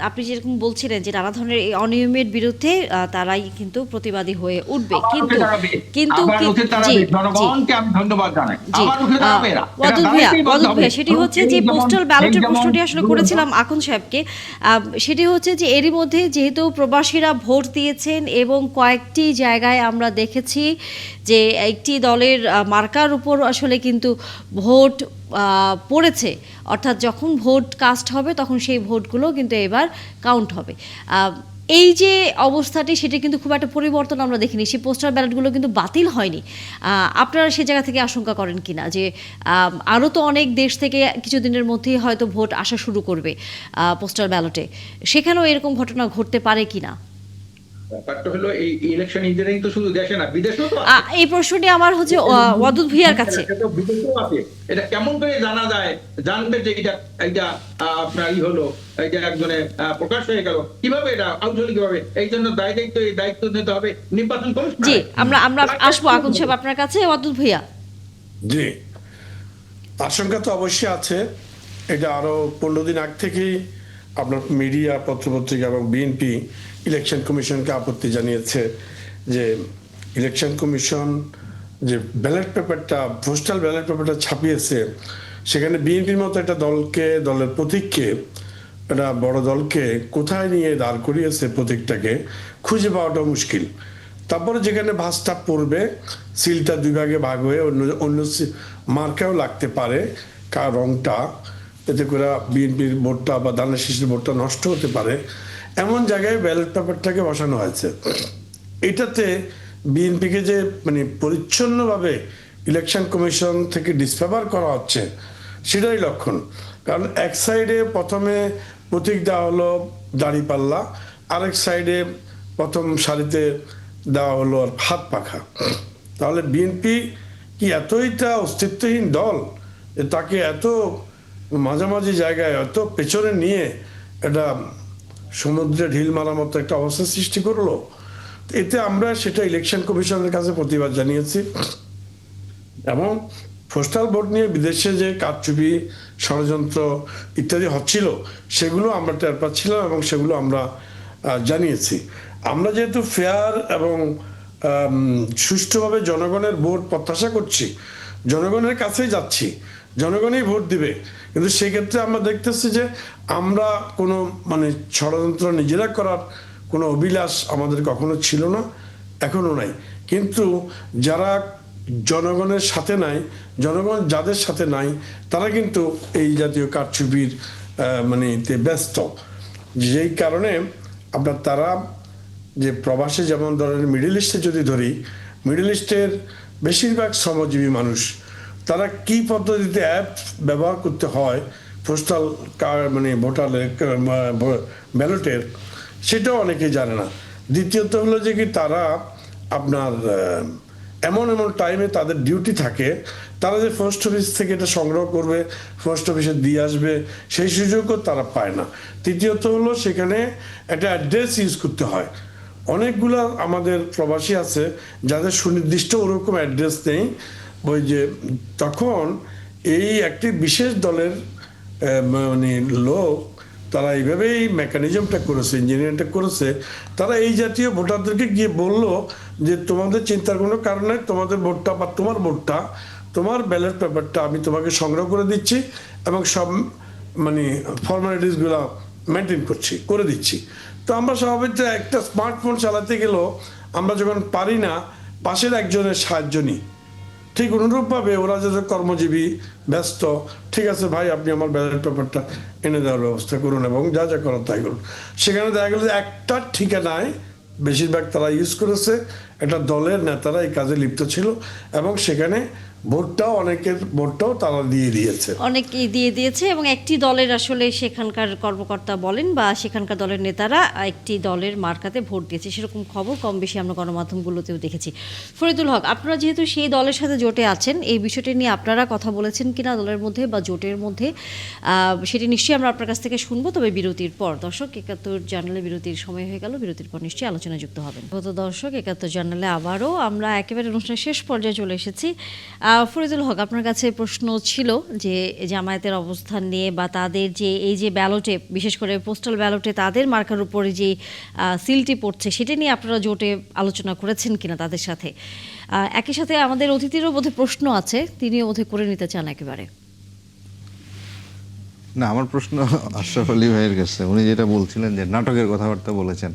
আপনি যেরকম বলছিলেন যে নানা ধরনের এই অনিয়মের বিরুদ্ধে তারাই কিন্তু প্রতিবাদী হয়ে উঠবে। কিন্তু জনগণকে আমি ধন্যবাদ জানাই। ওয়াদুদ ভাইয়া, সেটি হচ্ছে যে পোস্টাল ব্যালটের প্রশ্নটি আসলে করেছিলাম আকুন সাহেবকে। সেটি হচ্ছে যে এরই মধ্যে যেহেতু প্রবাসীরা ভোট দিয়েছেন এবং কয়েকটি জায়গায় আমরা দেখেছি যে একটি দলের মার্কার উপর আসলে কিন্তু ভোট পড়েছে, অর্থাৎ যখন ভোট কাস্ট হবে তখন সেই ভোটগুলো কিন্তু এবার কাউন্ট হবে। এই যে অবস্থাটি, সেটা কিন্তু খুব একটা পরিবর্তন আমরা দেখিনি। সেই পোস্টাল ব্যালটগুলো কিন্তু বাতিল হয়নি। আপনারা সে জায়গা থেকে আশঙ্কা করেন কিনা যে আরও তো অনেক দেশ থেকে কিছুদিনের মধ্যেই হয়তো ভোট আসা শুরু করবে পোস্টাল ব্যালটে, সেখানেও এরকম ঘটনা ঘটতে পারে কিনা? ব্যাপারটা হলো এই ইলেকশন ইঞ্জিনিয়ারিং তো শুধু দেশে না, বিদেশেও তো এই প্রশ্নটি আমার হচ্ছে ওয়াদুদ ভাইয়ার কাছে। বিদেশেও আছে। এটা কেমন করে জানা যায়, জানবে যে এটা আপনার হলো, এই যে একজনে প্রকাশ হয়ে গেল, কিভাবে এটা আউট হলো কিভাবে? এই জন্য দায়িত্ব নিতে হবে নির্বাচন কমিশন। জি, আমরা আসবো আকুন সাহেব আপনার কাছে। ওয়াদুদ ভাইয়া, জি, আশঙ্কা তো অবশ্যই আছে। এটা আরো 15 দিন আগ থেকেই আপনার মিডিয়া, পত্রপত্রিকা এবং বিএনপি ইলেকশন কমিশনকে আপত্তি জানিয়েছে যে ইলেকশন কমিশন যে ব্যালট পেপারটা, পোস্টাল ব্যালট পেপারটা ছাপিয়েছে, সেখানে বিএনপির মতো একটা দলকে, দলের প্রতীককে, একটা বড় দলকে কোথায় নিয়ে দাঁড় করিয়েছে, প্রতীকটাকে খুঁজে পাওয়াটা মুশকিল। তারপরে যেখানে ভাঁজটা পড়বে, সিলটা 2 ভাগে ভাগ হয়ে অন্য মার্কাও লাগতে পারে, কার রংটা, এতে করে বিএনপির ভোটটা বা দানের শীষের ভোটটা নষ্ট হতে পারে, এমন জায়গায় ব্যালট পেপারটাকে বসানো হয়েছে। এটাতে বিএনপিকে যে মানে পরিচ্ছন্নভাবে ইলেকশন কমিশন থেকে ডিসফেভার করা হচ্ছে, সেটাই লক্ষণ। কারণ এক সাইডে প্রথমে প্রতীক দেওয়া হলো দাড়িপাল্লা, আরেক সাইডে প্রথম সারিতে দেওয়া হলো হাত পাখা। তাহলে বিএনপি কি এতইটা অস্তিত্বহীন দল যে তাকে এত মাঝামাঝি জায়গায় এত পেছনে নিয়ে এটা সমুদ্রে ঢিল মারার মতো একটা অবস্থা সৃষ্টি করলো? এতে আমরা সেটা ইলেকশন কমিশনের কাছে প্রতিবাদ জানিয়েছি, এবং পোস্টাল ভোট নিয়ে বিদেশে যে কারচুপি, ষড়যন্ত্র ইত্যাদি হচ্ছিল, সেগুলো আমরা টের পাচ্ছিলাম এবং সেগুলো আমরা জানিয়েছি। আমরা যেহেতু ফেয়ার এবং সুষ্ঠুভাবে জনগণের ভোট প্রত্যাশা করছি, জনগণের কাছেই যাচ্ছি, জনগণই ভোট দিবে, কিন্তু সেক্ষেত্রে আমরা দেখতেছি যে আমরা কোনো মানে ষড়যন্ত্র নিজেরা করার কোনো অভিলাষ আমাদের কখনো ছিল না, এখনো নাই। কিন্তু যারা জনগণের সাথে নাই, জনগণ যাদের সাথে নাই, তারা কিন্তু এই জাতীয় কারচুপির মানে ব্যস্ত। যেই কারণে আপনার তারা যে প্রবাসে, যেমন ধরেন মিডল ইস্টে যদি ধরি, মিডল ইস্টের বেশিরভাগ শ্রমজীবী মানুষ, তারা কি পদ্ধতিতে অ্যাপ ব্যবহার করতে হয় পোস্টাল মানে ভোটার ব্যালটের, সেটাও অনেকেই জানে না। দ্বিতীয়ত হলো যে কি তারা আপনার এমন এমন টাইমে তাদের ডিউটি থাকে, তারা যে পোস্ট অফিস থেকে এটা সংগ্রহ করবে, পোস্ট অফিসে দিয়ে আসবে, সেই সুযোগও তারা পায় না। তৃতীয়ত হলো সেখানে একটা অ্যাড্রেস ইউজ করতে হয়। অনেকগুলো আমাদের প্রবাসী আছে যাদের সুনির্দিষ্ট ওরকম অ্যাড্রেস নেই। ওই যে তখন এই একটি বিশেষ দলের মানে লোক, তারা এইভাবেই মেকানিজমটা করেছে, ইঞ্জিনিয়ারিংটা করেছে। তারা এই জাতীয় ভোটারদেরকে গিয়ে বলল যে তোমাদের চিন্তার কোনো কারণ নেই, তোমাদের ভোটটা বা তোমার ভোটটা, তোমার ব্যালট পেপারটা আমি তোমাকে সংগ্রহ করে দিচ্ছি এবং সব মানে ফর্মালিটিসগুলো মেনটেন করে দিচ্ছি। তো আমরা স্বাভাবিক একটা স্মার্টফোন চালাতে গেলেও আমরা যখন পারি না, পাশের একজনের সাহায্য নিই। ঠিক অনুরূপভাবে ওরা যাদের কর্মজীবী, ব্যস্ত, ঠিক আছে ভাই আপনি আমার ব্যালট পেপারটা এনে দেওয়ার ব্যবস্থা করুন এবং যা যা করার তাই করুন। সেখানে দেখা গেল যে একটা ঠিকানায় বেশিরভাগ তারা ইউজ করেছে, একটা দলের নেতারা এই কাজে লিপ্ত ছিল এবং সেখানে অনেকের ভোটটাও তারা দিয়ে দিয়েছে। অনেকেই দিয়ে দিয়েছে এবং একটি দলের আসলে সেখানকার কর্মকর্তা বলেন বা সেখানকার দলের নেতারা একটি দলের মার্কাতে ভোট দিয়েছে, সেরকম খবর কম বেশি আমরা গণমাধ্যমগুলোতেও দেখেছি। ফরিদুল হক, আপনারা যেহেতু সেই দলের সাথে জোটে আছেন, এই বিষয়টি নিয়ে আপনারা কথা বলেছেন কিনা দলের মধ্যে বা জোটের মধ্যে, সেটি নিশ্চয়ই আমরা আপনার কাছ থেকে শুনবো, তবে বিরতির পর। দর্শক, ৭১ জার্নালে বিরতির সময় হয়ে গেল, বিরতির পর নিশ্চয়ই আলোচনা যুক্ত হবেন। গত দর্শক, ৭১ জার্নালে আবারও আমরা একেবারে অনুষ্ঠানের শেষ পর্যায়ে চলে এসেছি। ফরিদুল হক, আপনার কাছে প্রশ্ন ছিল যে জামায়াতের অবস্থান নিয়ে বা তাদের যে এই যে ব্যালটে, বিশেষ করে পোস্টাল ব্যালটে তাদের মার্কার উপরে যে সিলটি পড়ছে, সেটা নিয়ে আপনারা জোটে আলোচনা করেছেন কিনা তাদের সাথে। একই সাথে আমাদের অতিথিরও বোধহয় প্রশ্ন আছে, তিনিও বোধহয় করে নিতে চান একেবারে। না, আমার প্রশ্ন আশরাফ আলী ভাইয়ের কাছে। উনি যেটা বলছিলেন যে নাটকের কথাবার্তা বলেছেন,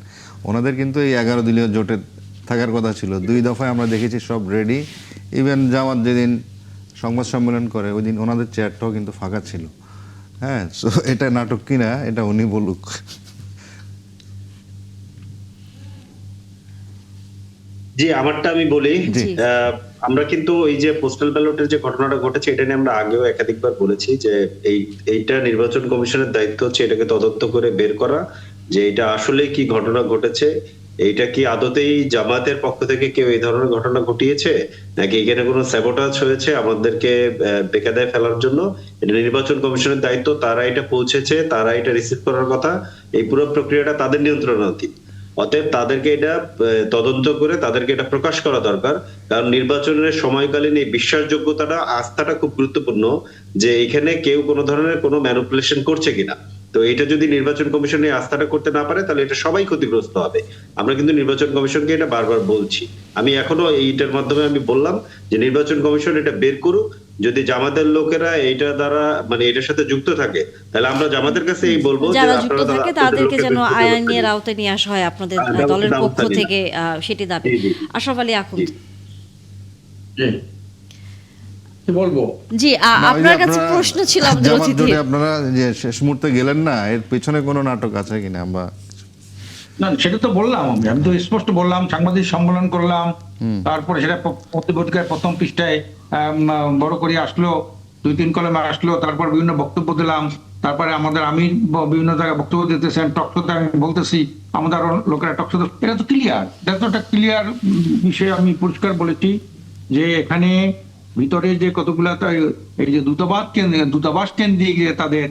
ওনাদের কিন্তু এই 11 দলীয় জোটে থাকার কথা ছিল। 2 দফায় আমরা দেখেছি সব রেডি। ইভেন জামাত যেদিন সংবাদ সম্মেলন করে ওই দিন ওনাদের চেয়ারটাও কিন্তু ফাঁকা ছিল। হ্যাঁ, সো এটা নাটক কিনা এটা উনি বলুক। জি, আমারটা আমি বলি। জি। আমরা কিন্তু এই যে পোস্টাল ব্যালটের যে ঘটনাটা ঘটেছে, এটা নিয়ে আমরা আগেও একাধিকবার বলেছি যে এইটা নির্বাচন কমিশনের দায়িত্ব হচ্ছে এটাকে তদন্ত করে বের করা, যে এটা আসলে কি ঘটনা ঘটেছে, এইটা কি আদতেই জামাতের পক্ষ থেকে কেউ এই ধরনের ঘটনা ঘটিয়েছে, নাকি এখানে কোনো স্যাবোটাজ হয়েছে আমাদেরকে বেকায়দায় ফেলার জন্য। এটা নির্বাচন কমিশনের দায়িত্ব, তারা এটা পৌঁছেছে, তারা এটা রিসিভ করার কথা, এই পুরো প্রক্রিয়াটা তাদের নিয়ন্ত্রণাধীন। অতএব তাদেরকে এটা তদন্ত করে তাদেরকে এটা প্রকাশ করা দরকার। কারণ নির্বাচনের সময়কালীন এই বিশ্বাসযোগ্যতাটা, আস্থাটা খুব গুরুত্বপূর্ণ, যে এখানে কেউ কোনো ধরনের কোনো ম্যানিপুলেশন করছে কিনা। তো এটা যদি নির্বাচন কমিশন এই আস্থাটা করতে না পারে, তাহলে এটা সবাই ক্ষতিগ্রস্ত হবে। আমরা কিন্তু নির্বাচন কমিশনকে এটা বারবার বলছি। আমি এখনো এইটার মাধ্যমে আমি বললাম যে নির্বাচন কমিশন এটা বের করুক। যদি জামাতের লোকেরা এইটা দ্বারা মানে এটার সাথে যুক্ত থাকে, তাহলে আমরা জামাতের কাছে এই বলবো যে যারা যুক্ত আপনারা থাকে তাদেরকে যেন আইনের আওতায় নিয়ে আসা হয় আপনাদের দলের পক্ষ থেকে, সেটি দাবি। আশরাফ আলী আখুন্দ, জি, কি বলবো? জি, না, ওই যে আপনার কাছে আপনারা প্রশ্ন ছিল আমাদের জামাত অতিথি। জোটে আপনারা যে শেষ মুহূর্তে গেলেন না, এর পেছনে কোনো নাটক আছে কিনা আমরা। না, সেটা তো বললাম, আমি তো স্পষ্ট বললাম, সাংবাদিক সম্মেলন করলাম, তারপরে সেটা পত্রিকায় প্রথম পৃষ্ঠায় বড় করে আসলো, 2-3 কলমে আসলো, তারপর বিভিন্ন বক্তব্য দিলাম, তারপরে আমাদের আমির বিভিন্ন জায়গায় বক্তব্য দিতেছেন, টকশোতে আমি বলতেছি, আমাদের লোকেরা টকশোতে, এটা তো ক্লিয়ার, এটা তো একটা ক্লিয়ার বিষয়। আমি পরিষ্কার বলেছি যে এখানে ভিতরে যে কতগুলা এই যে দূতাবাস কেন্দ্রে গিয়ে তাদের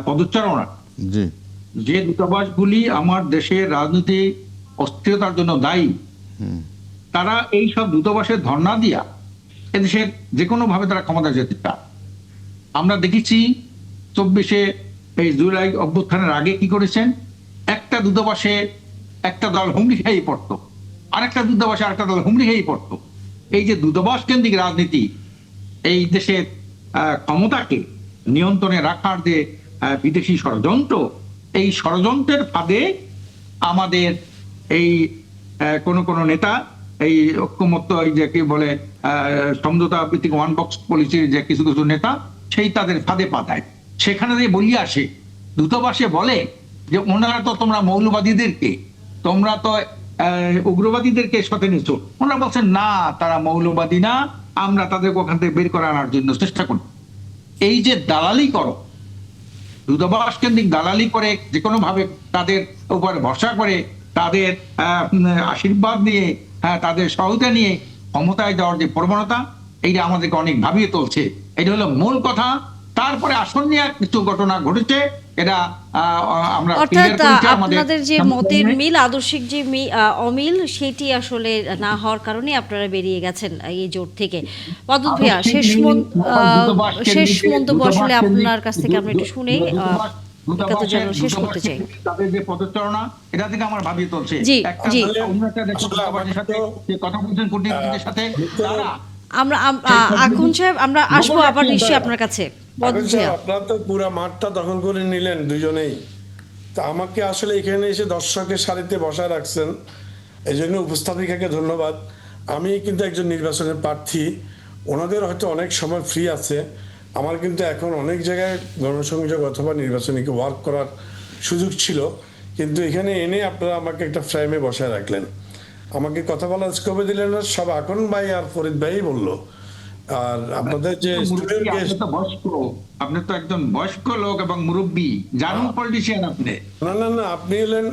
পদচারণা, জি, যে দূতাবাসগুলি আমার দেশের রাজনীতি অস্থিরতার জন্য দায়ী, তারা এই সব দূতাবাসের ধর্ণা দিয়া এদেশের যে কোনো ভাবে তারা ক্ষমতা যেতে চায়। আমরা দেখেছি 24-এ এই জুলাই অভ্যুত্থানের আগে কি করেছেন, একটা দূতাবাসে একটা দল হুমড়ি খেয়ে পড়তো, আরেকটা দূতাবাসে আরেকটা দল হুমড়ি খেয়ে পড়তো। এই যে দূতাবাস কেন্দ্রিক রাজনীতি, এই দেশের ক্ষমতাকে নিয়ন্ত্রণে রাখার যে বিদেশি ষড়যন্ত্র, এই ষড়যন্ত্রের ফাঁদে আমাদের এই কোন নেতা এই ঐক্যমত্য, এই যে কি বলে সমঝোতা ভিত্তিক ওয়ান বক্স পলিসির যে কিছু কিছু নেতা, সেই তাদের ফাঁদে পাতায়। সেখানে যে বলিয়ে আসে, দূতাবাসে বলে যে ওনারা তো তোমরা মৌলবাদীদেরকে, তোমরা তো উগ্রবাদীদেরকে সাথে নিচ্ছ। ওনারা বলছেন না, তারা মৌলবাদী না, আমরা তাদেরকে ওখান থেকে বের করে আনার জন্য চেষ্টা করি। এই যে দালালি করো, দূতাবাস কেন্দ্রিক দালালি করে, যে কোনো ভাবে তাদের উপরে ভরসা করে, তাদের আশীর্বাদ নিয়ে, তাদের সহায়তা নিয়ে ক্ষমতায় যাওয়ার যে প্রবণতা, এইটা আমাদেরকে অনেক ভাবিয়ে তুলছে। এটা হলো মূল কথা। তারপরে আসন নিয়ে কিছু ঘটনা ঘটেছে, এটা আমরা অর্থাৎ clear করেছি আমাদের আপনাদের যে মতের সংবিধানে। মিল, আদর্শিক যে অমিল, সেটি আসলে না হওয়ার কারণে আপনারা বেরিয়ে গেছেন এই জোট থেকে। পদ্মত ভাইয়া, শেষ মন্তব্য আসলে আপনার কাছ থেকে আমরা একটু শুনেই একাত্তর জানুয়ারি শেষ করতে চাই। তাদের যে পদচারণা, এটা থেকে আমার ভাবিয়ে তুলছে। জি, একটা জি। অন্য একটা দেশের দূতাবাসের সাথে যে কথা বলছেন কূটনীতিকদের সাথে, তারা আমরা আখুন সাহেব, আমরা আসবো আবার নিশ্চয়ই আপনার কাছে। পদ্মত ভাইয়া, আপনারা তো পুরো মাঠটা দখল করে নিলেন দুজনেই। তা আমাকে আসলে এখানে এসে দর্শকের সারিতে বসায় রাখছেন, এই জন্য উপস্থাপিকাকে ধন্যবাদ। আমি কিন্তু একজন নির্বাচনের প্রার্থী, ওনাদের হয়তো অনেক সময় ফ্রি আছে, আমার কিন্তু এখন অনেক জায়গায় গণসংযোগ অথবা নির্বাচনীকে ওয়ার্ক করার সুযোগ ছিল, কিন্তু এখানে এনে আপনারা আমাকে একটা ফ্রেমে বসায় রাখলেন, আমাকে কথা বলার স্কোপে দিলেন না। সব আকন ভাই আর ফরিদ ভাই বললো, আর আপনাদের যে স্টুডেন্ট আপনি তো বয়স্ক, আপনি তো একজন বয়স্ক লোক এবং মুরব্বী, জানুন পলিটিশিয়ান আপনি। না না না, আপনি হলেন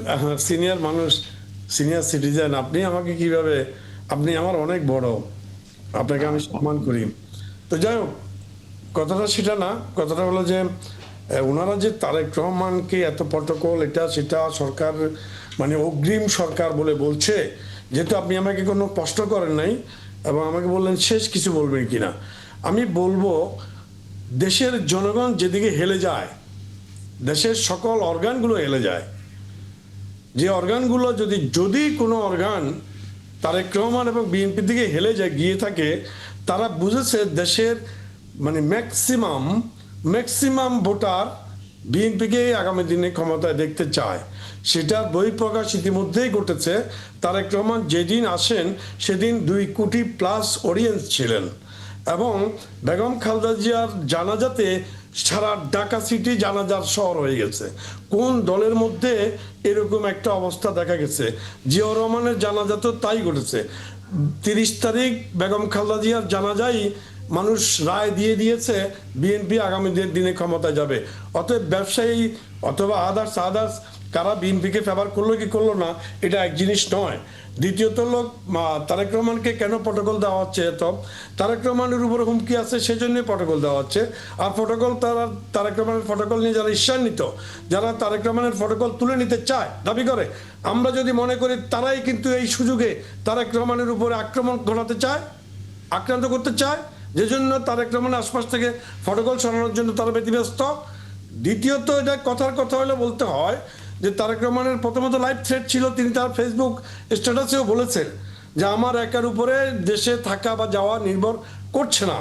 সিনিয়র মানুষ, সিনিয়র সিটিজেন, আপনি আমাকে কিভাবে, আপনি আমার অনেক বড়, আপনাকে আমি সম্মান করি। তো যাই হোক, কথাটা সেটা না, কথাটা হলো যে ওনারা যে তারেক রহমানকে এত প্রটোকল এটা সেটা সরকার মানে অগ্রিম সরকার বলে বলছে, যেহেতু আপনি আমাকে কোনো প্রশ্ন করেন নাই এবং আমাকে বললেন শেষ কিছু বলবেন কিনা, আমি বলবো দেশের জনগণ যেদিকে হেলে যায়, দেশের সকল অর্গানগুলো হেলে যায়, যে অর্গানগুলো যদি কোনো অর্গান তারেক রহমান এবং বিএনপির দিকে হেলে যায় গিয়ে থাকে, তারা বুঝেছে দেশের মানে ম্যাক্সিমাম ভোটার বিএনপিকে আগামী দিনে ক্ষমতায় দেখতে চায়। সেটার বহিঃপ্রকাশ ইতিমধ্যেই ঘটেছে। তারেক রহমান যেদিন আসেন সেদিন 2 কোটি প্লাস অডিয়েন্স ছিলেন, এবং বেগম খালেদা জিয়ার জানাজাতে সারা ঢাকা সিটি জানাজার শহর হয়ে গেছে। কোন দলের মধ্যে এরকম একটা অবস্থা দেখা গেছে? জিয়াউর রহমানের জানাজাতেও তাই ঘটেছে। 30 তারিখ বেগম খালেদা জিয়ার জানাজাই মানুষ রায় দিয়ে দিয়েছে বিএনপি আগামী দিনে ক্ষমতায় যাবে। অতএব ব্যবসায়ী অথবা আদার্স কারা বিএনপিকে ফেভার করলো কি করলো না, এটা এক জিনিস নয়। দ্বিতীয়ত লোক তারেক রহমানকে কেন প্রটোকল দেওয়া হচ্ছে? তো তারেক রহমানের উপর হুমকি আছে, সেজন্যই প্রটোকল দেওয়া হচ্ছে। আর প্রটোকল তারেক রহমানের প্রটোকল নিয়ে যারা ঈর্ষান্বিত, যারা তারেক রহমানের প্রটোকল তুলে নিতে চায়, দাবি করে, আমরা যদি মনে করি তারাই কিন্তু এই সুযোগে তারেক রহমানের উপরে আক্রমণ ঘটাতে চায়, আক্রান্ত করতে চায়, যে জন্য তারেক রহমানের আশপাশ থেকে প্রটোকল সরানোর জন্য তারা ব্যতিব্যস্ত। দ্বিতীয়ত, এটা কথার কথা হলে বলতে হয় যে তারেক রহমানের প্রথমত লাইভ থ্রেট ছিল, তিনি তার ফেসবুক স্ট্যাটাসেও বলেছেন যে আমার একার উপরে দেশে থাকা বা যাওয়া নির্ভর করছে না।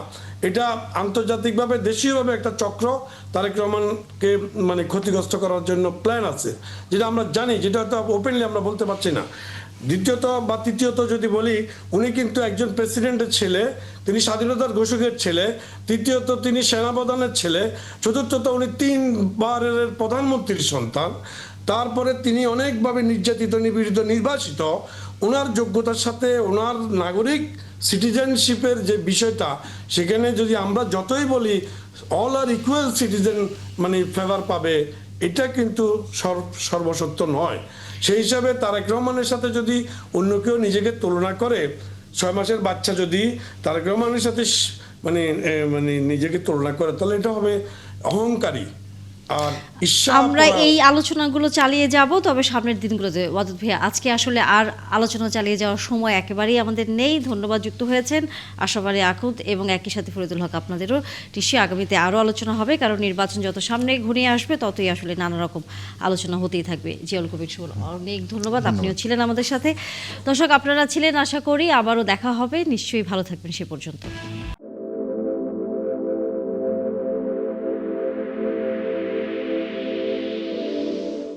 এটা আন্তর্জাতিকভাবে দেশীয়ভাবে একটা চক্র তারেক রহমানকে মানে ক্ষতিগ্রস্ত করার জন্য প্ল্যান আছে, যেটা আমরা জানি, যেটা হয়তো ওপেনলি আমরা বলতে পারছি না। দ্বিতীয়ত বা তৃতীয়ত যদি বলি, উনি কিন্তু একজন প্রেসিডেন্টের ছেলে, তিনি স্বাধীনতার ঘোষকের ছেলে। তৃতীয়ত, তিনি সেনাপ্রধানের ছেলে। চতুর্থত, উনি 3 বারের প্রধানমন্ত্রীর সন্তান। তারপরে তিনি অনেকভাবে নির্যাতিত, নিপীড়িত, নির্বাসিত। ওনার যোগ্যতার সাথে ওনার নাগরিক সিটিজেনশিপের যে বিষয়টা, সেখানে যদি আমরা যতই বলি অল আর ইকুয়াল সিটিজেন মানে ফেভার পাবে, এটা কিন্তু সর্বসত্য নয়। সেই হিসাবে তারেক রহমানের সাথে যদি অন্য কেউ নিজেকে তুলনা করে, 6 মাসের বাচ্চা যদি তারেক রহমানের সাথে মানে নিজেকে তুলনা করে, তাহলে এটা হবে অহংকারী আর ঈর্ষা। আমরা এই আলোচনাগুলো চালিয়ে যাব, তবে সামনের দিনগুলোতে। ওয়াদুদ ভাইয়া, আজকে আসলে আর আলোচনা চালিয়ে যাওয়ার সময় একেবারেই আমাদের নেই। ধন্যবাদ, যুক্ত হয়েছেন আশাবাড়ি আকুত এবং একই সাথে ফরিদুল হক। আপনাদেরও নিশ্চয়ই আগামীতে আরও আলোচনা হবে, কারণ নির্বাচন যত সামনে ঘনিয়ে আসবে ততই আসলে নানা রকম আলোচনা হতেই থাকবে। জিয়াউল কবির সুমন, অনেক ধন্যবাদ, আপনিও ছিলেন আমাদের সাথে। দর্শক, আপনারা ছিলেন, আশা করি আবারও দেখা হবে। নিশ্চয়ই ভালো থাকবেন সে পর্যন্ত।